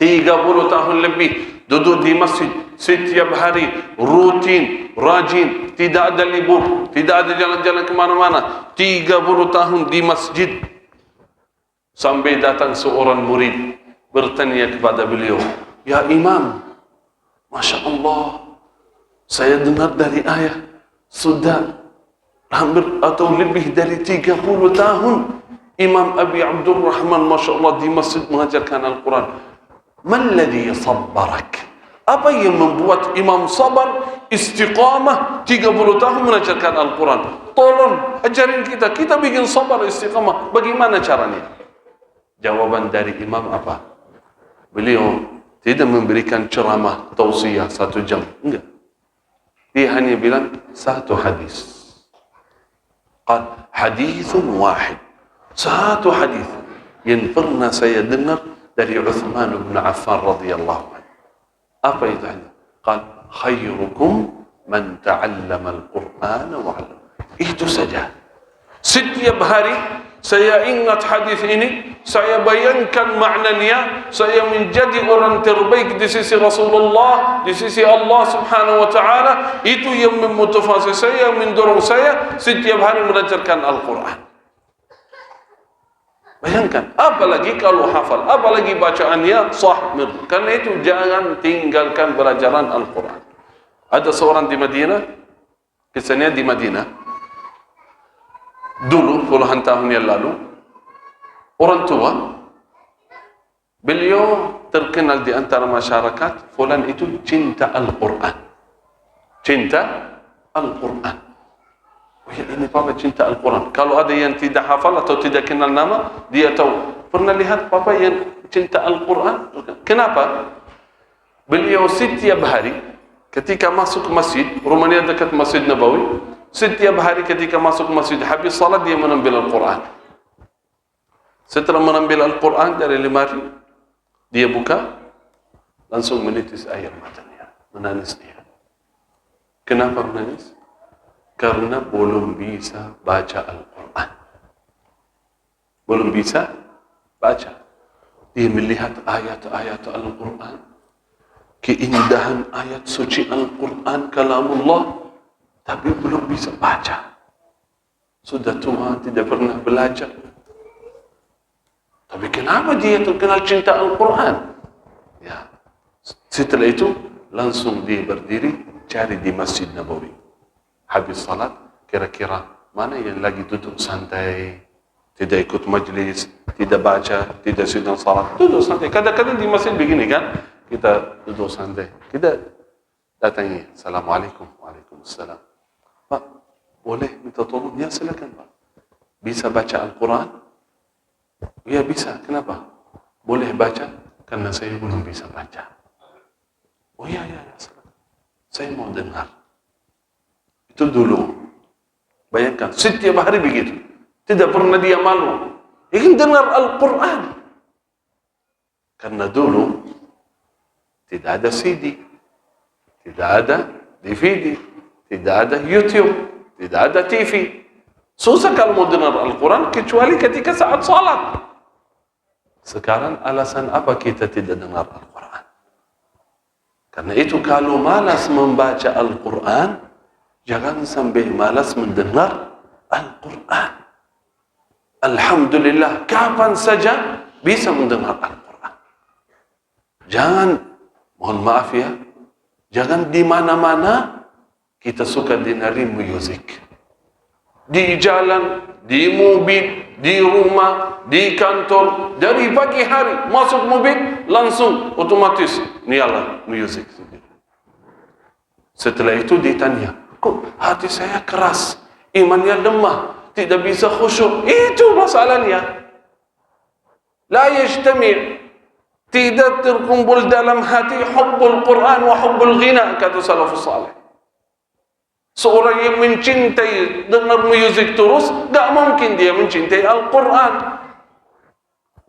30 tahun lebih duduk di masjid setiap hari, rutin, rajin, tidak ada libur, tidak ada jalan-jalan kemana-mana. 30 tahun di masjid. Sampai datang seorang murid bertanya kepada beliau, ya Imam, Masya Allah, saya dengar dari ayah sudah hampir atau lebih dari 30 tahun Imam Abi Abdurrahman Masya Allah di masjid mengajarkan Al-Quran. Man ladhi sabbarak? Apa yang membuat imam sabar, istiqamah 30 tahun mengajarkan Al-Quran? Tolong ajarin kita bikin sabar istiqamah. Bagaimana caranya? Jawaban dari imam apa? Beliau tidak memberikan ceramah tausiah 1 jam. Enggak. Dia hanya bilang satu hadis. Qad hadithun wahid. Satu hadis yang pernah saya dengar dari Uthman bin Affan radhiyallahu anhu. Apa itu hadis? Qal khairukum man ta'allama al-Qur'ana wa 'allama. Itu saja. Setiap hari saya ingat hadis ini, saya bayangkan maknanya, saya menjadi orang terbaik di sisi Rasulullah, di sisi Allah Subhanahu wa taala. Itu yang memotivasi saya, mendorong saya setiap hari mengajarkan Al-Quran. Bayangkan, apalagi kalau hafal, apalagi bacaannya sah. Karena itu jangan tinggalkan pelajaran Al-Quran. Ada seorang di Madinah, kisahnya di Madinah, dulu puluhan tahun yang lalu, orang tua beliau terkenal di antara masyarakat, fulan itu cinta Al-Quran. Cinta Al-Quran. Oh ya, ini papa cinta Al-Quran. Kalau ada yang tidak hafal atau tidak kenal nama, dia tahu. Pernah lihat papa yang cinta Al-Quran? Kenapa? Beliau setiap hari ketika masuk ke masjid, rumahnya dekat Masjid Nabawi, setiap hari ketika masuk ke masjid, habis salat dia menambil Al-Quran. Setelah menambil Al-Quran dari lemari, dia buka, langsung menitis air matanya, menangis dia. Kenapa menangis? Karena belum bisa baca Al-Quran. Belum bisa baca. Dia melihat ayat-ayat Al-Quran, keindahan ayat suci Al-Quran, kalamullah, tapi belum bisa baca. Sudah tua, tidak pernah belajar. Tapi kenapa dia terkenal cinta Al-Quran? Ya. Setelah itu, langsung dia berdiri, cari di Masjid Nabawi. Habis salat, kira-kira mana yang lagi duduk santai, tidak ikut majlis, tidak baca, tidak sedang salat, duduk santai. Kadang-kadang di masjid begini kan, kita duduk santai. Kita datangi, Assalamualaikum, Waalaikumsalam. Pak, boleh minta tolong? Ya silakan Pak. Bisa baca Al-Quran? Ya bisa. Kenapa? Boleh baca? Karena saya belum bisa baca. Oh ya, saya mau dengar. Itu dulu. Bayangkan, setiap hari begitu. Tidak pernah dia malu. Ingin dengar Al-Quran. Karena dulu tidak ada CD, tidak ada DVD, tidak ada YouTube, tidak ada TV. Susah kalau mau dengar Al-Quran kecuali ketika saat salat. Sekarang alasan apa kita tidak dengar Al-Quran? Karena itu kalau malas membaca Al-Quran, jangan sampai malas mendengar Al-Quran. Alhamdulillah, kapan saja bisa mendengar Al-Quran. Jangan, mohon maaf ya, jangan di mana-mana kita suka dengerin musik. Di jalan, di mobil, di rumah, di kantor, dari pagi hari masuk mobil langsung otomatis nyala musik. Setelah itu ditanya, kok hati saya keras, imannya lemah, tidak bisa khusyuk? Itu masalahnya. La yajtami', tidak terkumpul dalam hati hubbul Quran wa hubbul ghina, kata salafus salih. Seorang yang mencintai dengar musik terus, tak mungkin dia mencintai Al-Quran.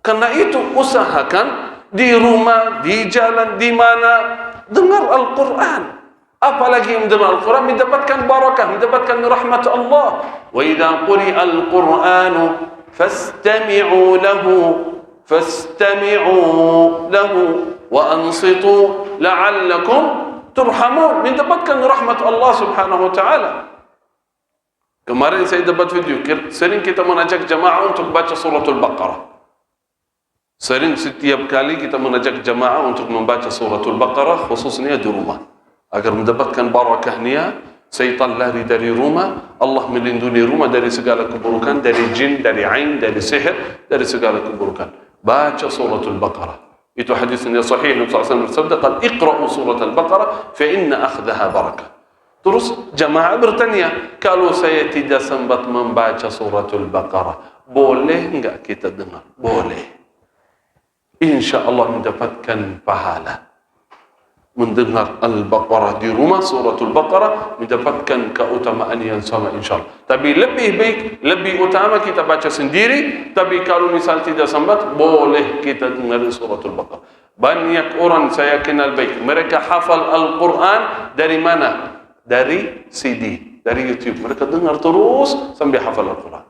Karena itu usahakan di rumah, di jalan, di mana dengar Al-Quran. Apalagi mendengar Al-Quran mendapatkan barakah, mendapatkan rahmat Allah. Wa idza quri'a al-Qur'anu fastami'u lahu wa ansitu la'allakum turhamun, mendapatkan rahmat Allah Subhanahu wa taala. Kemarin saya dapat video, sering kita mengajak jamaah untuk baca suratul Baqarah. Sering setiap kali kita mengajak jamaah untuk membaca suratul Baqarah, khususnya di rumah, agar mendapatkan barakahnya. Syaitan lari dari rumah, Allah melindungi rumah dari segala keburukan, dari jin, dari ain, dari sihir, dari segala keburukan. Baca suratul Baqarah. Itu hadisnya sahih, Nabi SAW bersabda, "Qad iqra'u surat Al-Baqarah fa inna akhdaha barakah." Terus jamaah bertanya, kalau saya tidak sempat membaca suratul Baqarah, boleh enggak kita dengar? Boleh. Insya Allah mendapatkan pahala. Mendengar Al-Baqarah di rumah, suratul Baqarah, mendapatkan keutamaan yang sama insya Allah. Tapi lebih baik, lebih utama kita baca sendiri. Tapi kalau misal tidak sempat, boleh kita dengar suratul Baqarah. Banyak orang saya kenal baik, mereka hafal Al-Quran dari mana? Dari CD, dari YouTube. Mereka dengar terus sampai hafal Al-Quran.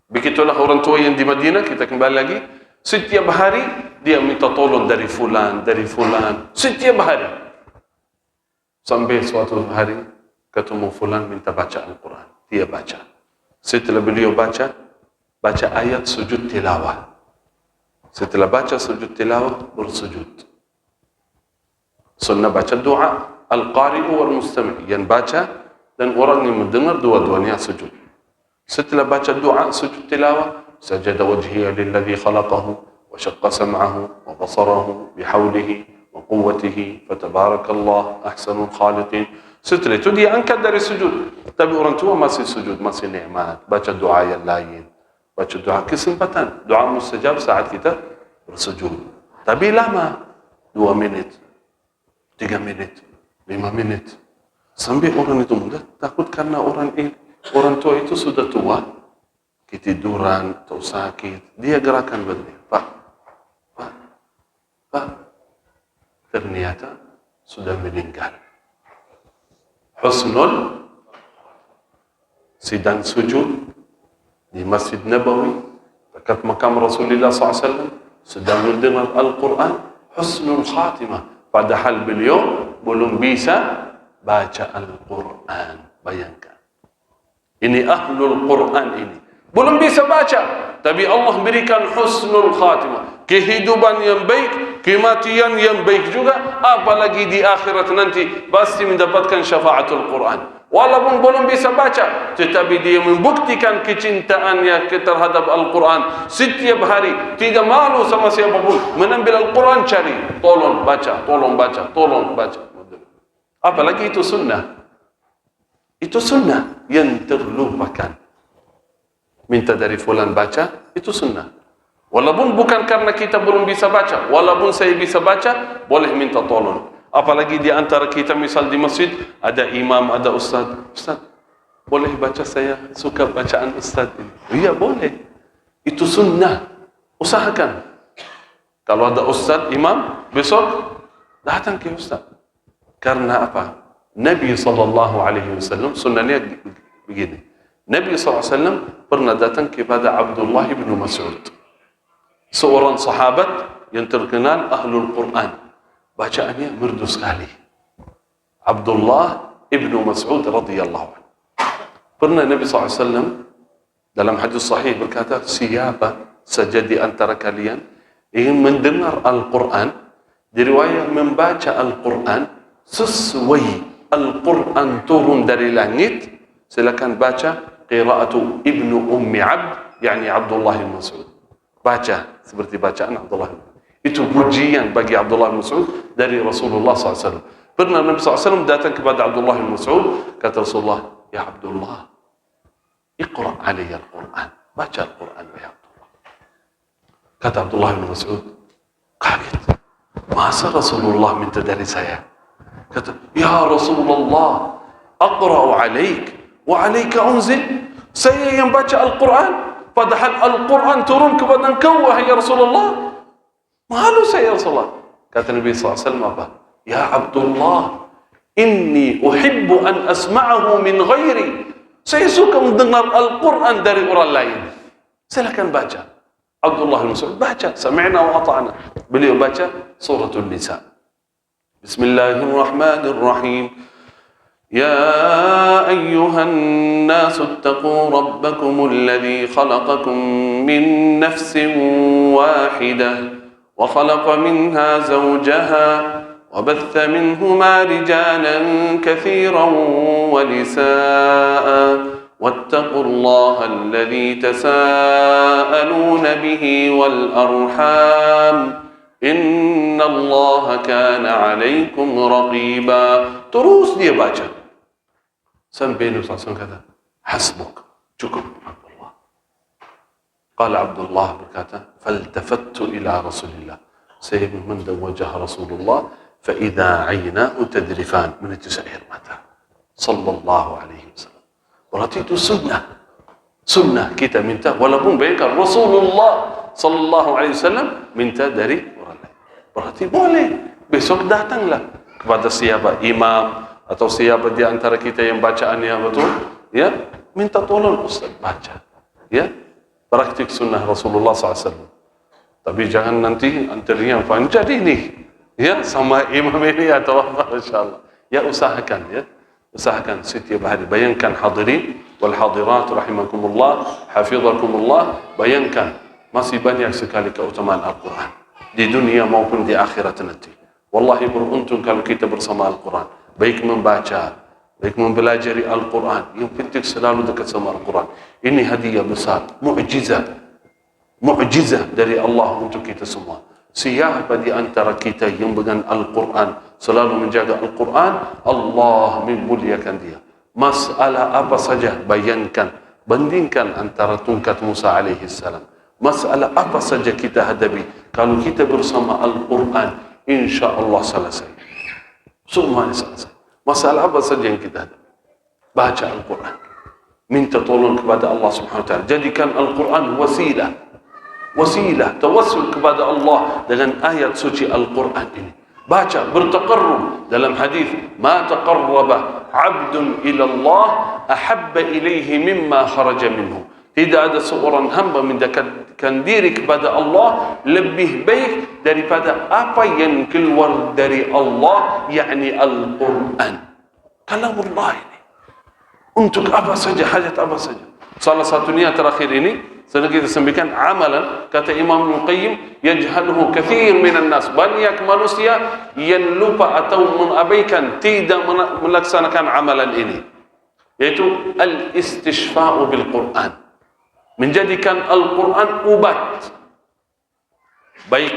Begitulah orang tua yang di Madinah, kita kembali lagi. Setiap hari dia minta tolong dari fulan, setiap hari. Sampai suatu hari ketemu fulan minta baca Al-Quran, dia baca. Setelah beliau baca ayat sujud tilawah. Setelah baca sujud tilawah, bersujud. Sunnah baca doa, al-qari'u wal mustami', yang baca dan orang yang mendengar, dua-duanya sujud. Setelah baca doa sujud tilawah, sajada wajhiya lilladzi khalaqahu wa syaqqa sam'ahu wa basarahu bihaulihi wa quwwatihi fatabarakallah ahsanul khaliqin. Setelah itu dia angkat dari sujud. Tapi orang tua masih sujud, masih nikmat, baca doa yang lain. Baca doa kesempatan, doa mustajab saat kita bersujud. Tapi lama, 2 minit, 3 minit, 5 menit. Sampai orang itu mudah, takut karena orang tua itu sudah tua, ketiduran atau sakit, dia gerakan begini, Pak, ternyata sudah meninggal. Husnul sedang sujud di Masjid Nabawi dekat makam Rasulullah SAW, sedang mendengar Al-Quran, husnul khatimah, padahal beliau belum bisa baca Al-Quran. Bayangkan, ini ahlul Quran, ini belum bisa baca, tapi Allah berikan husnul khatimah, kehidupan yang baik, kematian yang baik juga, apalagi di akhirat nanti pasti mendapatkan syafaatul Quran. Walaupun belum bisa baca, tetapi dia membuktikan kecintaannya terhadap Al-Quran. Setiap hari, tidak malu sama siapapun, menambil Al-Quran, cari, tolong baca, tolong baca, tolong baca. Apalagi itu sunnah. Itu sunnah yang terlupakan. Minta dari fulan baca, itu sunnah. Walaupun bukan karena kita belum bisa baca, walaupun saya bisa baca, boleh minta tolong. Apalagi di antara kita, misal di masjid, ada imam, ada ustaz. Ustaz, boleh baca, saya suka bacaan ustaz ini. Iya, boleh. Itu sunnah. Usahakan. Kalau ada ustaz, imam, besok datang ke ustaz. Karena apa? Nabi SAW, sunnahnya begini. Nabi SAW pernah datang kepada Abdullah bin Mas'ud, seorang sahabat yang terkenal ahlul Quran. Bacaannya merdu sekali. Abdullah ibnu Mas'ud radhiyallahu anhu. Pernah Nabi SAW dalam hadis sahih berkata, siapa saja di antara kalian ingin mendengar Al-Quran, diriwayat membaca Al-Quran sesuai Al-Quran turun dari langit, silakan baca qiraatu ibnu Ummi Abd, yakni Abdullah bin Mas'ud. Baca seperti bacaan Abdullah bin Mas'ud. Itu pujian bagi Abdullah bin Mas'ud dari Rasulullah SAW. Pernah Nabi SAW datang kepada Abdullah bin Mas'ud, kata Rasulullah, ya Abdullah, iqra' alayya al-Quran, baca Al-Quran ya Abdullah. Kata Abdullah bin Mas'ud, kaget, masa Rasulullah minta dari saya? Kata, ya Rasulullah, aqra'u alayk wa alayka unzil. Saya yang baca Al-Quran, padahal Al-Quran turun kepada engkau, wahai Rasulullah. Malu saya, Rasulullah. Kata Nabi SAW apa? Ya Abdullah, inni uhibbu an asma'ahu min ghairi. Saya suka mendengar Al-Quran dari orang lain. Silakan baca. Abdullah bin Mas'ud baca, sami'na wa ata'na. Beliau baca suratul Nisa. Bismillahirrahmanirrahim. يا أيها الناس اتقوا ربكم الذي خلقكم من نفس واحدة وخلق منها زوجها وبث منهما رجالا كثيرا ونساء واتقوا الله الذي تساءلون به والأرحام إن الله كان عليكم رقيبا. Terus dia baca sampai Nabi SAW kata, hasbuk, cukup Abdullah. Qala Abdullah berkata, faltafattu ila Rasulillah. Saya memandang wajah Rasulullah, faidha aynahu tadrifan, menetes air mata. Sallallahu alaihi wasallam. Berarti itu sunnah. Sunnah kita minta, walaupun bayangkan Rasulullah sallallahu alaihi wasallam minta dari orang lain. Berarti boleh. Besok datanglah kepada siapa, imam atau siapa di antara kita yang bacaannya betul, ya, minta tolong Ustaz baca, ya, praktik sunnah Rasulullah SAW. Tapi jangan nanti antaranya jadi nih, ya, sama imam ini atau apa, insyaAllah. Ya, usahakan, ya, usahakan setiap hari. Bayangkan hadirin wal hadirat rahimakumullah, hafizakumullah, bayangkan masih banyak sekali keutamaan Al-Quran di dunia maupun di akhirat nanti. Wallahi beruntung kalau kita bersama Al-Quran. baik membaca, baik mempelajari Al-Quran. Yang penting selalu dekat sama Al-Quran. Ini hadiah besar, mukjizat dari Allah untuk kita semua. Siapa di antara kita yang dengan Al-Quran, selalu menjaga Al-Quran, Allah memuliakan dia. Masalah apa saja, bayangkan, bandingkan antara tungkat Musa alaihi salam. Masalah apa saja kita hadapi, kalau kita bersama Al-Quran, insya Allah selesai. Semuanya selesai. Masalah apa saja yang kita hadapi, baca Al-Quran, minta tolong kepada Allah Subhanahu wa taala, jadikan Al-Quran wasilah tawassul kepada Allah dengan ayat suci Al-Quran ini. Baca, bertaqarrub. Dalam hadis, ma taqarraba 'abdun ila Allah ahabba ilaihi mimma kharaja minhu. Tidak ada seorang hamba mendekatkan diri kepada Allah lebih baik daripada apa yang keluar dari Allah, yakni Al-Quran. Kalamullah ini. Untuk apa saja, hajat apa saja. Salah satunya terakhir ini, sedang kita sampaikan amalan, kata Imam Ibnu Qayyim, yajhaluhu kathir minan nas. Banyak manusia yang lupa atau mengabaikan, tidak melaksanakan amalan ini, yaitu al-istishfa'u bil Quran. Menjadikan Al-Quran obat, baik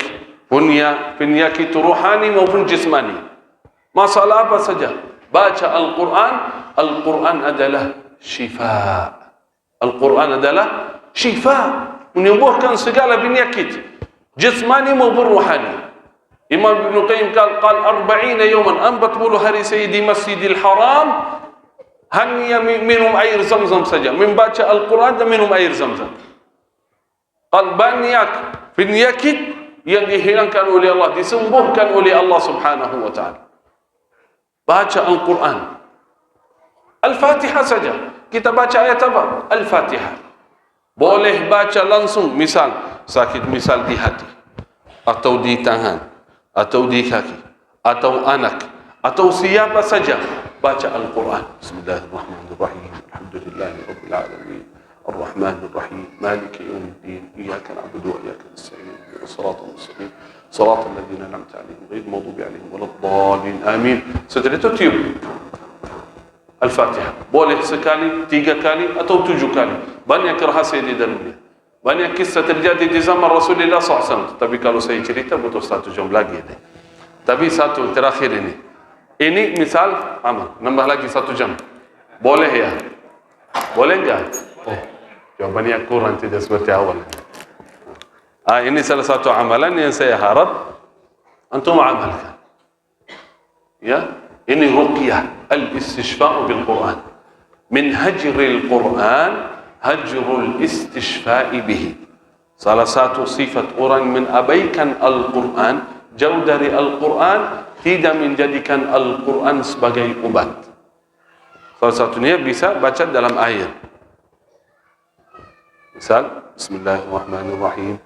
penyakit rohani maupun jismani. Masalah apa saja, baca Al-Quran. Al-Quran adalah syifa. Al-Quran adalah syifa, menyembuhkan segala penyakit jismani maupun rohani. Imam Ibnu Qayyim qal 40 yawman, 40 hari saya di Masjidil Haram hanya minum air Zam-Zam saja, membaca Al-Quran dan minum air Zam-Zam. Banyak penyakit yang dihilangkan oleh Allah, disembuhkan oleh Allah Subhanahu wa taala. Baca Al-Quran. Al-Fatihah saja, kita baca ayat apa? Al-Fatihah. Boleh baca langsung, misal sakit, misal di hati, atau di tangan, atau di kaki, atau anak, atau siapa saja, baca Al-Quran. Bismillahirrahmanirrahim. Alhamdulillahi Rabbil Alamin. Ar-Rahmanir Rahim. Maliki yawmiddin. Iyyaka na'budu wa iyyaka nasta'in. Ihdinas siratal mustaqim. Siratal ladzina an'amta 'alaihim ghairil maghdubi 'alaihim waladdallin. Amin. Setelah itu tiup Al-Fatihah. Boleh sekali, 3 kali, atau 7 kali. Banyak rahasia di dalamnya. Banyak kisah terjadi di zaman Rasulullah SAW. Tapi kalau saya cerita butuh 1 jam lagi. Tapi satu terakhir ini. Ini misal amal. Nambah lagi 1 jam. Boleh ya? Boleh enggak? Oh, jawabannya kurang, tidak seperti awal. Ini salah satu amalan yang saya harap antum amalkan. Ya, ini ruqyah, al-istishfa'u bil Quran. Min hajril Quran, hajrul istishfa'i bihi. Salah satu sifat orang mengabaikan Al-Quran, jauh dari Al-Quran, tidak menjadikan Al-Quran sebagai obat. Salah satunya bisa baca dalam air. Misal, Bismillahirrahmanirrahim.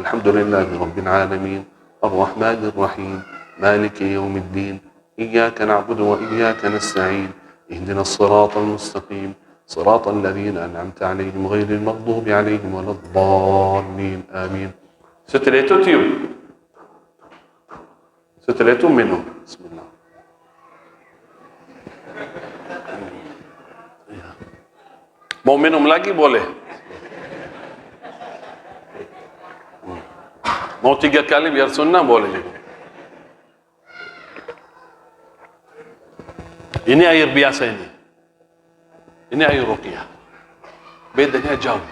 Alhamdulillahi Rabbil Alamin. Ar-Rahmanir Rahim. Maliki yawmiddin. Iyyaka na'budu wa iyyaka nasta'in. Ihdinas siratal mustaqim. Siratal ladzina an'amta 'alaihim ghairil maghdubi 'alaihim waladdallin. Amin. Setelah itu tiup. Setelah itu minum. Bismillah. Mau minum lagi boleh. Mau 3 kali biar sunnah boleh juga. Ini air biasa ini. Ini air ruqyah. Bedanya jauh.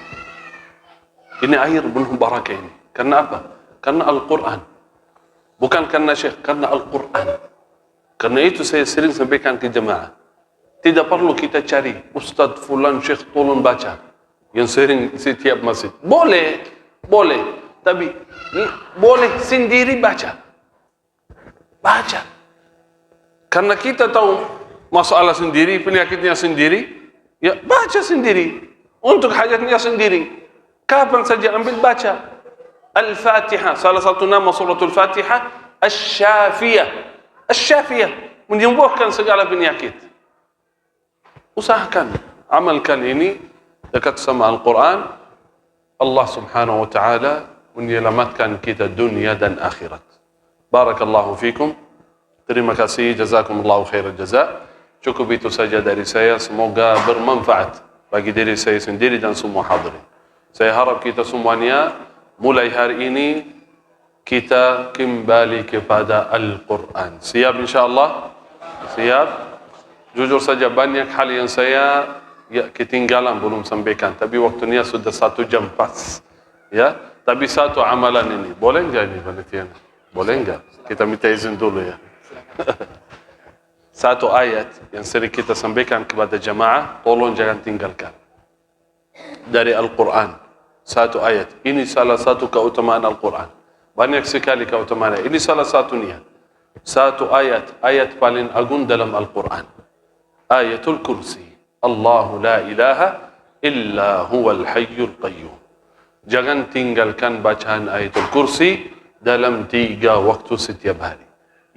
Ini air penuh barakah ini. Karena apa? Karena Al-Quran. Bukan karena syekh, karena Al-Quran. Karena itu saya sering sampaikan ke jemaah. Tidak perlu kita cari ustaz fulan syekh tolong baca yang sering setiap masjid. Boleh, boleh. Tapi boleh sendiri baca. Baca. Karena kita tahu masalah sendiri, penyakitnya sendiri, ya baca sendiri. Untuk hajatnya sendiri. Kapan saja ambil baca. Al-Fatihah, salah satu nama suratul Fatihah, Asy-Syafiyah. Asy-Syafiyah, menyembuhkan segala penyakit. Usahakan, amalkan ini dekat sama Al-Quran. Allah Subhanahu wa ta'ala menyelamatkan kita dunia dan akhirat. Barakallahu fikum. Terima kasih, jazakumullahu khairan jazak. Cukup itu saja dari saya. Semoga bermanfaat bagi diri saya sendiri dan semua hadirin. Saya harap kita semuanya mulai hari ini kita kembali kepada Al-Quran. Siap insyaAllah? Siap? Jujur saja banyak hal yang saya ketinggalan belum sampaikan. Tapi waktunya sudah 1 jam pas. Ya, tapi satu amalan ini. Boleh enggak ini panitia? Boleh enggak? Kita minta izin dulu ya. Satu ayat yang sering kita sampaikan kepada jamaah, tolong jangan tinggalkan. Dari Al-Quran. Satu ayat. Ini salah satu keutamaan Al-Quran. Banyak sekali keutamaan. Ini salah satunya. Satu ayat. Ayat paling agung dalam Al-Quran. Ayatul Kursi. Allahu la ilaha illa huwal hayyul qayyum. Jangan tinggalkan bacaan Ayatul Kursi dalam 3 waktu setiap hari.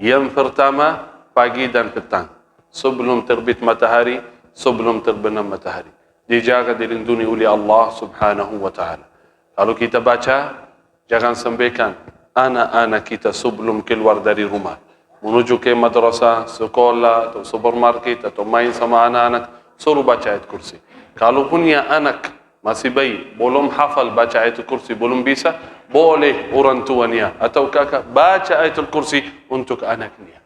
Yang pertama, pagi dan petang. Sebelum terbit matahari, sebelum terbenam matahari. Dijaga, dilindungi oleh Allah subhanahu wa ta'ala. Kalau kita baca, jangan sampaikan anak-anak kita sebelum keluar dari rumah. Menuju ke madrasah, sekolah, atau supermarket, atau main sama anak-anak, suruh baca ayat kursi. Kalau punya anak masih bayi, belum hafal baca ayat kursi, belum bisa, boleh orang tuanya atau kakak baca ayatul kursi untuk anaknya.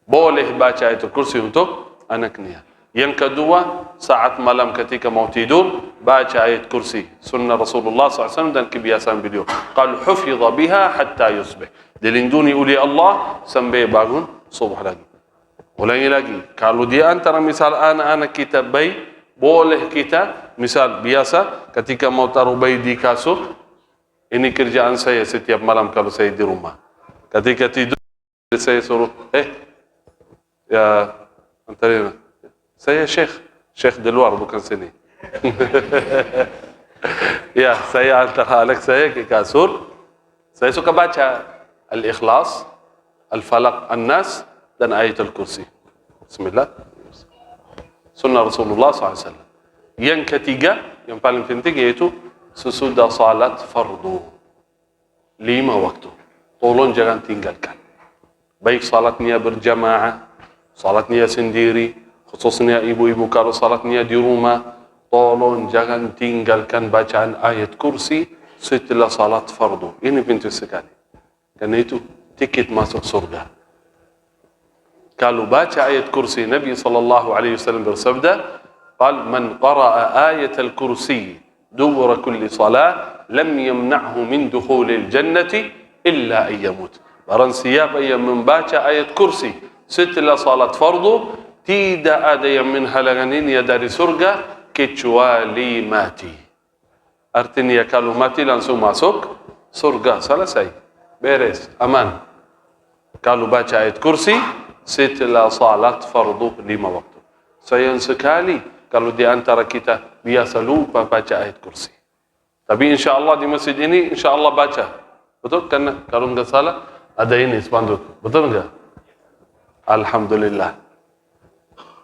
Boleh baca ayatul kursi untuk anaknya. Yang kedua, saat malam ketika mau tidur, baca ayat kursi. Sunnah Rasulullah SAW dan kebiasaan beliau. Qal hufidha biha hatta yusbih. Dilindungi oleh Allah sampai bangun subuh lagi. Ulangi lagi. Kalau di antara misal anak-anak kita bayi, boleh kita misal biasa ketika mau taruh bayi di kasur. Ini kerjaan saya setiap malam kalau saya di rumah. Ketika tidur, saya suruh, ya, antarin. Saya Syekh di luar, bukan sini. Ya, saya antar anak saya ke kasur. Saya suka baca Al-Ikhlas, Al-Falaq, An-Nas, dan Ayatul Kursi. Bismillah. Sunnah Rasulullah SAW. Yang ketiga, yang paling penting yaitu sesudah salat fardu 5 waktu. Tolong jangan tinggalkan. Baik salatnya berjamaah, salatnya sendiri, khususnya ibu-ibu kalau salatnya di rumah, tolong jangan tinggalkan bacaan ayat kursi setelah salat fardu. Ini penting sekali. Karena itu tiket masuk surga. Kalau baca ayat kursi, Nabi SAW bersabda, "Qal man qara'a ayat al-kursi dubur kulli salat lam yamna'hu min dukhulil jannati illa an yamut." Barang siapa yang membaca ayat kursi setelah salat fardu, tidak ada yang menghalanginya dari surga kecuali mati. Artinya kalau mati langsung masuk surga, selesai, beres, aman. Kalau baca ayat kursi setelah salat fardu 5 waktu. Sayang sekali kalau di antara kita biasa lupa baca ayat kursi. Tapi insyaAllah di masjid ini insyaAllah baca. Betul? Karena kalau enggak salah ada ini spanduk. Betul enggak? Alhamdulillah.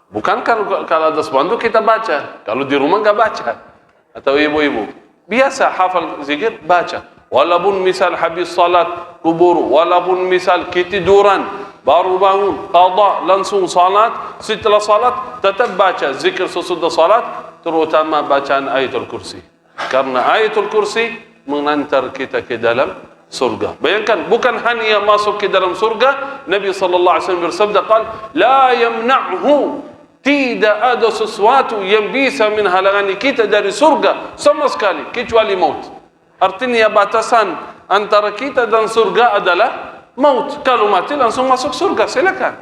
Bukan kalau ada spanduk kita baca. Kalau di rumah enggak baca. Atau ibu-ibu biasa hafal zikir baca. Walaupun misal habis salat kubur, walaupun misal ketiduran, baru bangun, qada, langsung salat, setelah salat tetap baca zikir sesudah salat, terutama bacaan ayatul kursi. Karena ayatul kursi mengantar kita ke dalam surga. Bayangkan, bukan hanya masuk ke dalam surga, Nabi SAW bersabda, qal, la yamna'hu, tidak ada sesuatu yang bisa menghalangi kita dari surga sama sekali, kecuali maut. Artinya batasan antara kita dan surga adalah maut. Kalau mati langsung masuk surga, silakan.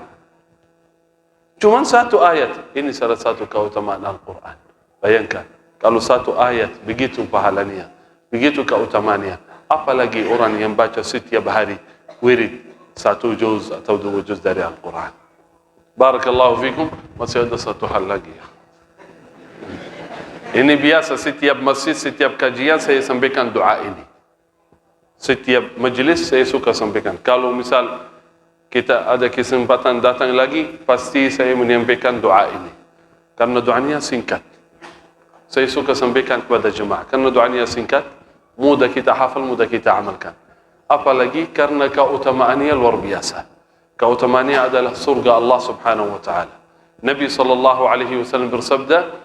Cuma satu ayat. Ini salah satu keutamaan Al-Quran. Bayangkan, kalau satu ayat begitu pahalanya, begitu keutamaannya, apalagi orang yang baca setiap hari wirid 1 juz atau 2 juz dari Al-Quran. Barakallahu fikum. Masih ada satu hal lagi. Ini biasa setiap masjid, setiap kajian saya sampaikan doa ini. Setiap majlis saya suka sampaikan. Kalau misal kita ada kesempatan datang lagi, pasti saya menyampaikan doa ini. Karena doanya singkat. Saya suka sampaikan kepada jemaah. Karena doanya singkat, mudah kita hafal, mudah kita amalkan. Apalagi karena keutamaannya luar biasa. keutamaannya adalah surga Allah Subhanahu wa taala. Nabi sallallahu alaihi wasallam bersabda,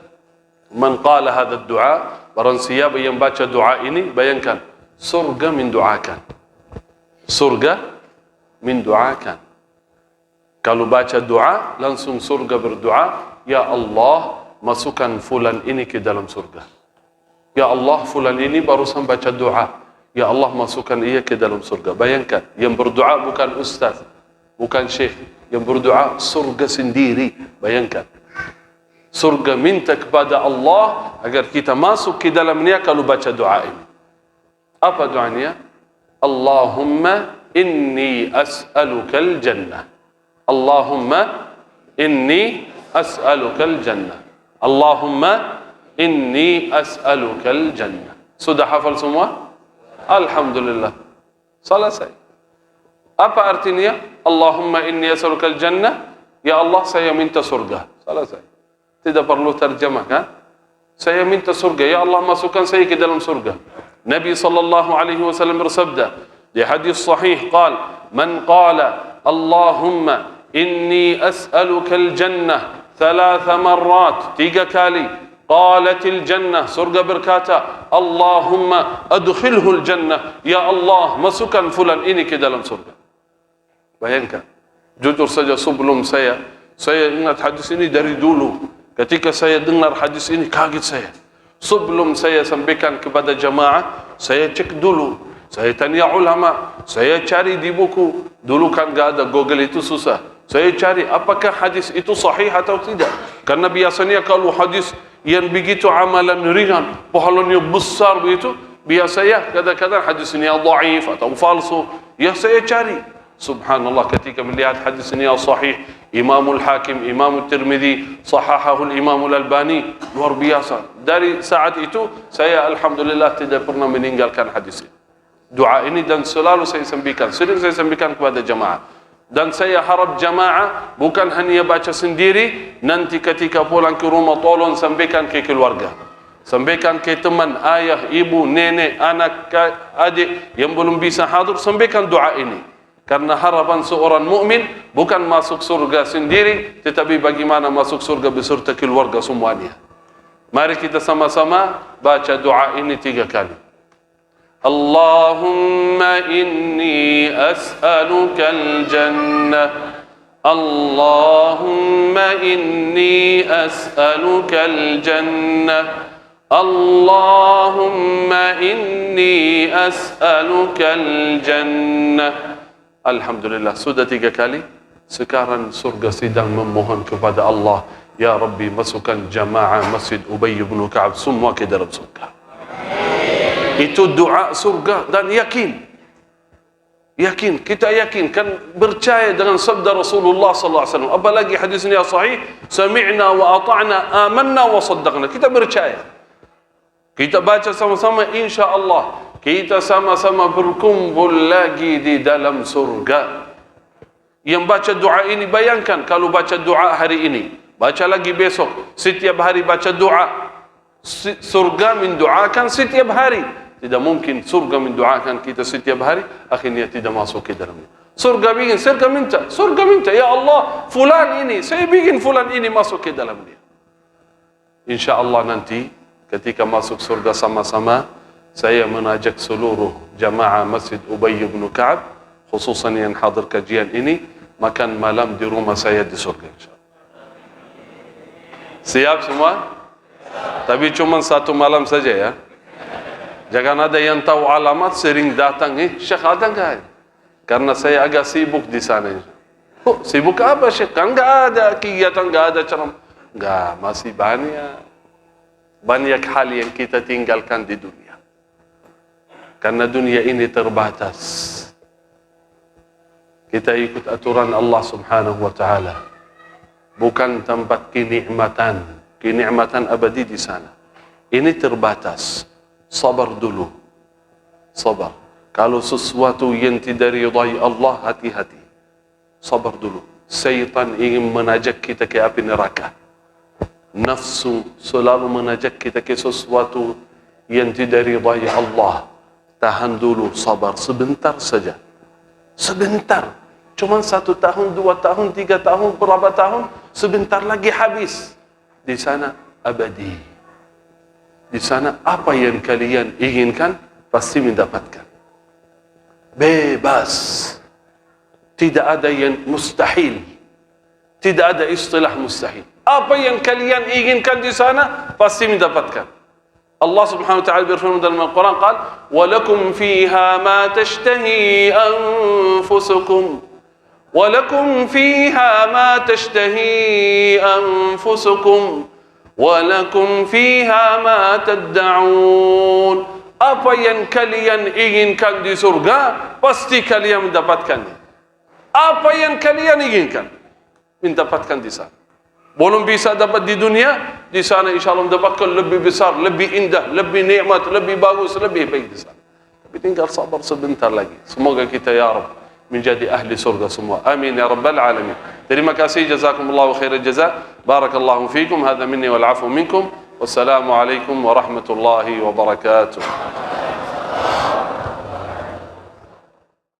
"Man qala hadha ad-du'a", barang siapa yang baca doa ini, bayangkan, surga mendoakan. Surga mendoakan. Kalau baca doa, langsung surga berdoa, "Ya Allah, masukkan fulan ini ke dalam surga." Ya Allah, fulan ini barusan baca doa, ya Allah masukkan ia ke dalam surga. Bayangkan, yang berdoa bukan ustaz, bukan syekh, yang berdoa surga sendiri. Bayangkan, surga minta kepada Allah agar kita masuk ke dalamnya kalau baca doa ini. Apa doanya? Allahumma inni as'alukal jannah. Allahumma inni as'alukal jannah. Allahumma inni as'alukal jannah. Sudah hafal semua? Alhamdulillah. Selesai. Apa artinya? Allahumma inni as'alukal jannah. Ya Allah, saya minta surga. Selesai. Tidak perlu terjemah, kan? Saya minta surga. Ya Allah, masukkan saya ke dalam surga. Nabi sallallahu alaihi wasallam bersabda di hadis sahih, qala man qala Allahumma inni as'alukal jannah 3 marrat, 3 kali, qalatil jannah, surga berkata, Allahumma adkhilhul jannah, ya Allah masukkan fulan ini ke dalam surga. Bayangkan, jujur saja sebelum saya ingat hadis ini dari dulu. Ketika saya dengar hadis ini kaget saya. Sebelum saya sampaikan kepada jamaah, saya cek dulu, saya tanya ulama, saya cari di buku. Dulu kan gak ada Google, itu susah. Saya cari apakah hadis itu sahih atau tidak. Karena biasanya kalau hadis yang begitu amalan ringan, pahalanya besar begitu, biasanya kadang-kadang hadis ini dhaif atau falsu. Ya saya cari. Subhanallah, ketika melihat hadis ini sahih, Imamul Hakim, Imamul Tirmidzi, sahahahul Imamul Albani, luar biasa. Dari saat itu saya alhamdulillah tidak pernah meninggalkan hadis ini. Doa ini dan selalu saya sampaikan, sering saya sampaikan kepada jamaah. Dan saya harap jamaah bukan hanya baca sendiri, nanti ketika pulang ke rumah tolong sampaikan ke keluarga. Sampaikan ke teman, ayah, ibu, nenek, anak, adik yang belum bisa hadir, sampaikan doa ini. Karena harapan seorang mukmin bukan masuk surga sendiri, tetapi bagaimana masuk surga beserta keluarga semuanya. Mari kita sama-sama baca doa ini 3 kali. Allahumma inni as'alukal jannah. Allahumma inni as'alukal jannah. Allahumma inni as'alukal jannah. Alhamdulillah, sudah 3 kali. Sekarang surga sedang memohon kepada Allah, ya Rabbi masukkan jamaah Masjid Ubay bin Ka'ab semua ke dalam surga. Itu doa surga dan yakin. Yakin, kita yakin, kan percaya dengan sabda Rasulullah sallallahu alaihi wasallam. Apalagi hadis ini sahih, sami'na wa ata'na, amanna wa saddaqna. Kita percaya. Kita baca sama-sama, insya-Allah kita sama-sama berkumpul lagi di dalam surga. Yang baca doa ini, bayangkan kalau baca doa hari ini, baca lagi besok, setiap hari baca doa, surga mendoakan setiap hari. Tidak mungkin surga mendoakan kita setiap hari, akhirnya tidak masuk ke dalamnya. Surga bikin, surga minta, ya Allah, fulan ini, saya bikin fulan ini masuk ke dalamnya. Insya Allah nanti ketika masuk surga sama-sama, saya mengajak seluruh jamaah Masjid Ubay bin Ka'ab, khususan yang hadir kajian ini, makan malam di rumah saya di surga, insyaAllah. Siap semua? Tapi cuma 1 malam saja ya. Jangan ada yang tahu alamat sering datang, Syekh ada enggak? Karena saya agak sibuk di sana. Oh, sibuk apa Syekh? Kan enggak ada kegiatan, enggak ada ceramah. Enggak, masih banyak hal yang kita tinggalkan di dunia. Karena dunia ini terbatas. Kita ikut aturan Allah Subhanahu wa taala. Bukan tempat kenikmatan abadi di sana. Ini terbatas. Sabar dulu. Sabar. Kalau sesuatu yang tidak ridai Allah, hati-hati. Sabar dulu. Syaitan ingin menajak kita ke api neraka. Nafsu selalu menajak kita ke sesuatu yang tidak ridai Allah. Tahan dulu, sabar sebentar saja. Sebentar. Cuma 1 tahun, 2 tahun, 3 tahun, berapa tahun, sebentar lagi habis. Di sana abadi. Di sana apa yang kalian inginkan pasti mendapatkan. Bebas. Tidak ada yang mustahil. Tidak ada istilah mustahil. Apa yang kalian inginkan di sana pasti mendapatkan. Allah Subhanahu wa taala berfirman dalam Al-Quran, قال ولكم فيها ما تشتهي أنفسكم ولكم فيها ما تشتهي أنفسكم ولكم فيها ما تدعون. Apa yang kalian inginkan di surga pasti kalian mendapatkannya. Apa yang kalian inginkan mendapatkan di sana. Belum bisa dapat di dunia, di sana insyaAllah mendapatkan lebih besar, lebih indah, lebih nikmat, lebih bagus, lebih baik di sana. Tapi tinggal sabar sebentar lagi. Semoga kita ya Rabb menjadi ahli surga semua. Amin ya Rabbal Alamin. Terima kasih, jazakumullahu khairan jazak. Barakallahu fikum. Hadha minni wal afu minkum. Wassalamu alaikum warahmatullahi wabarakatuh.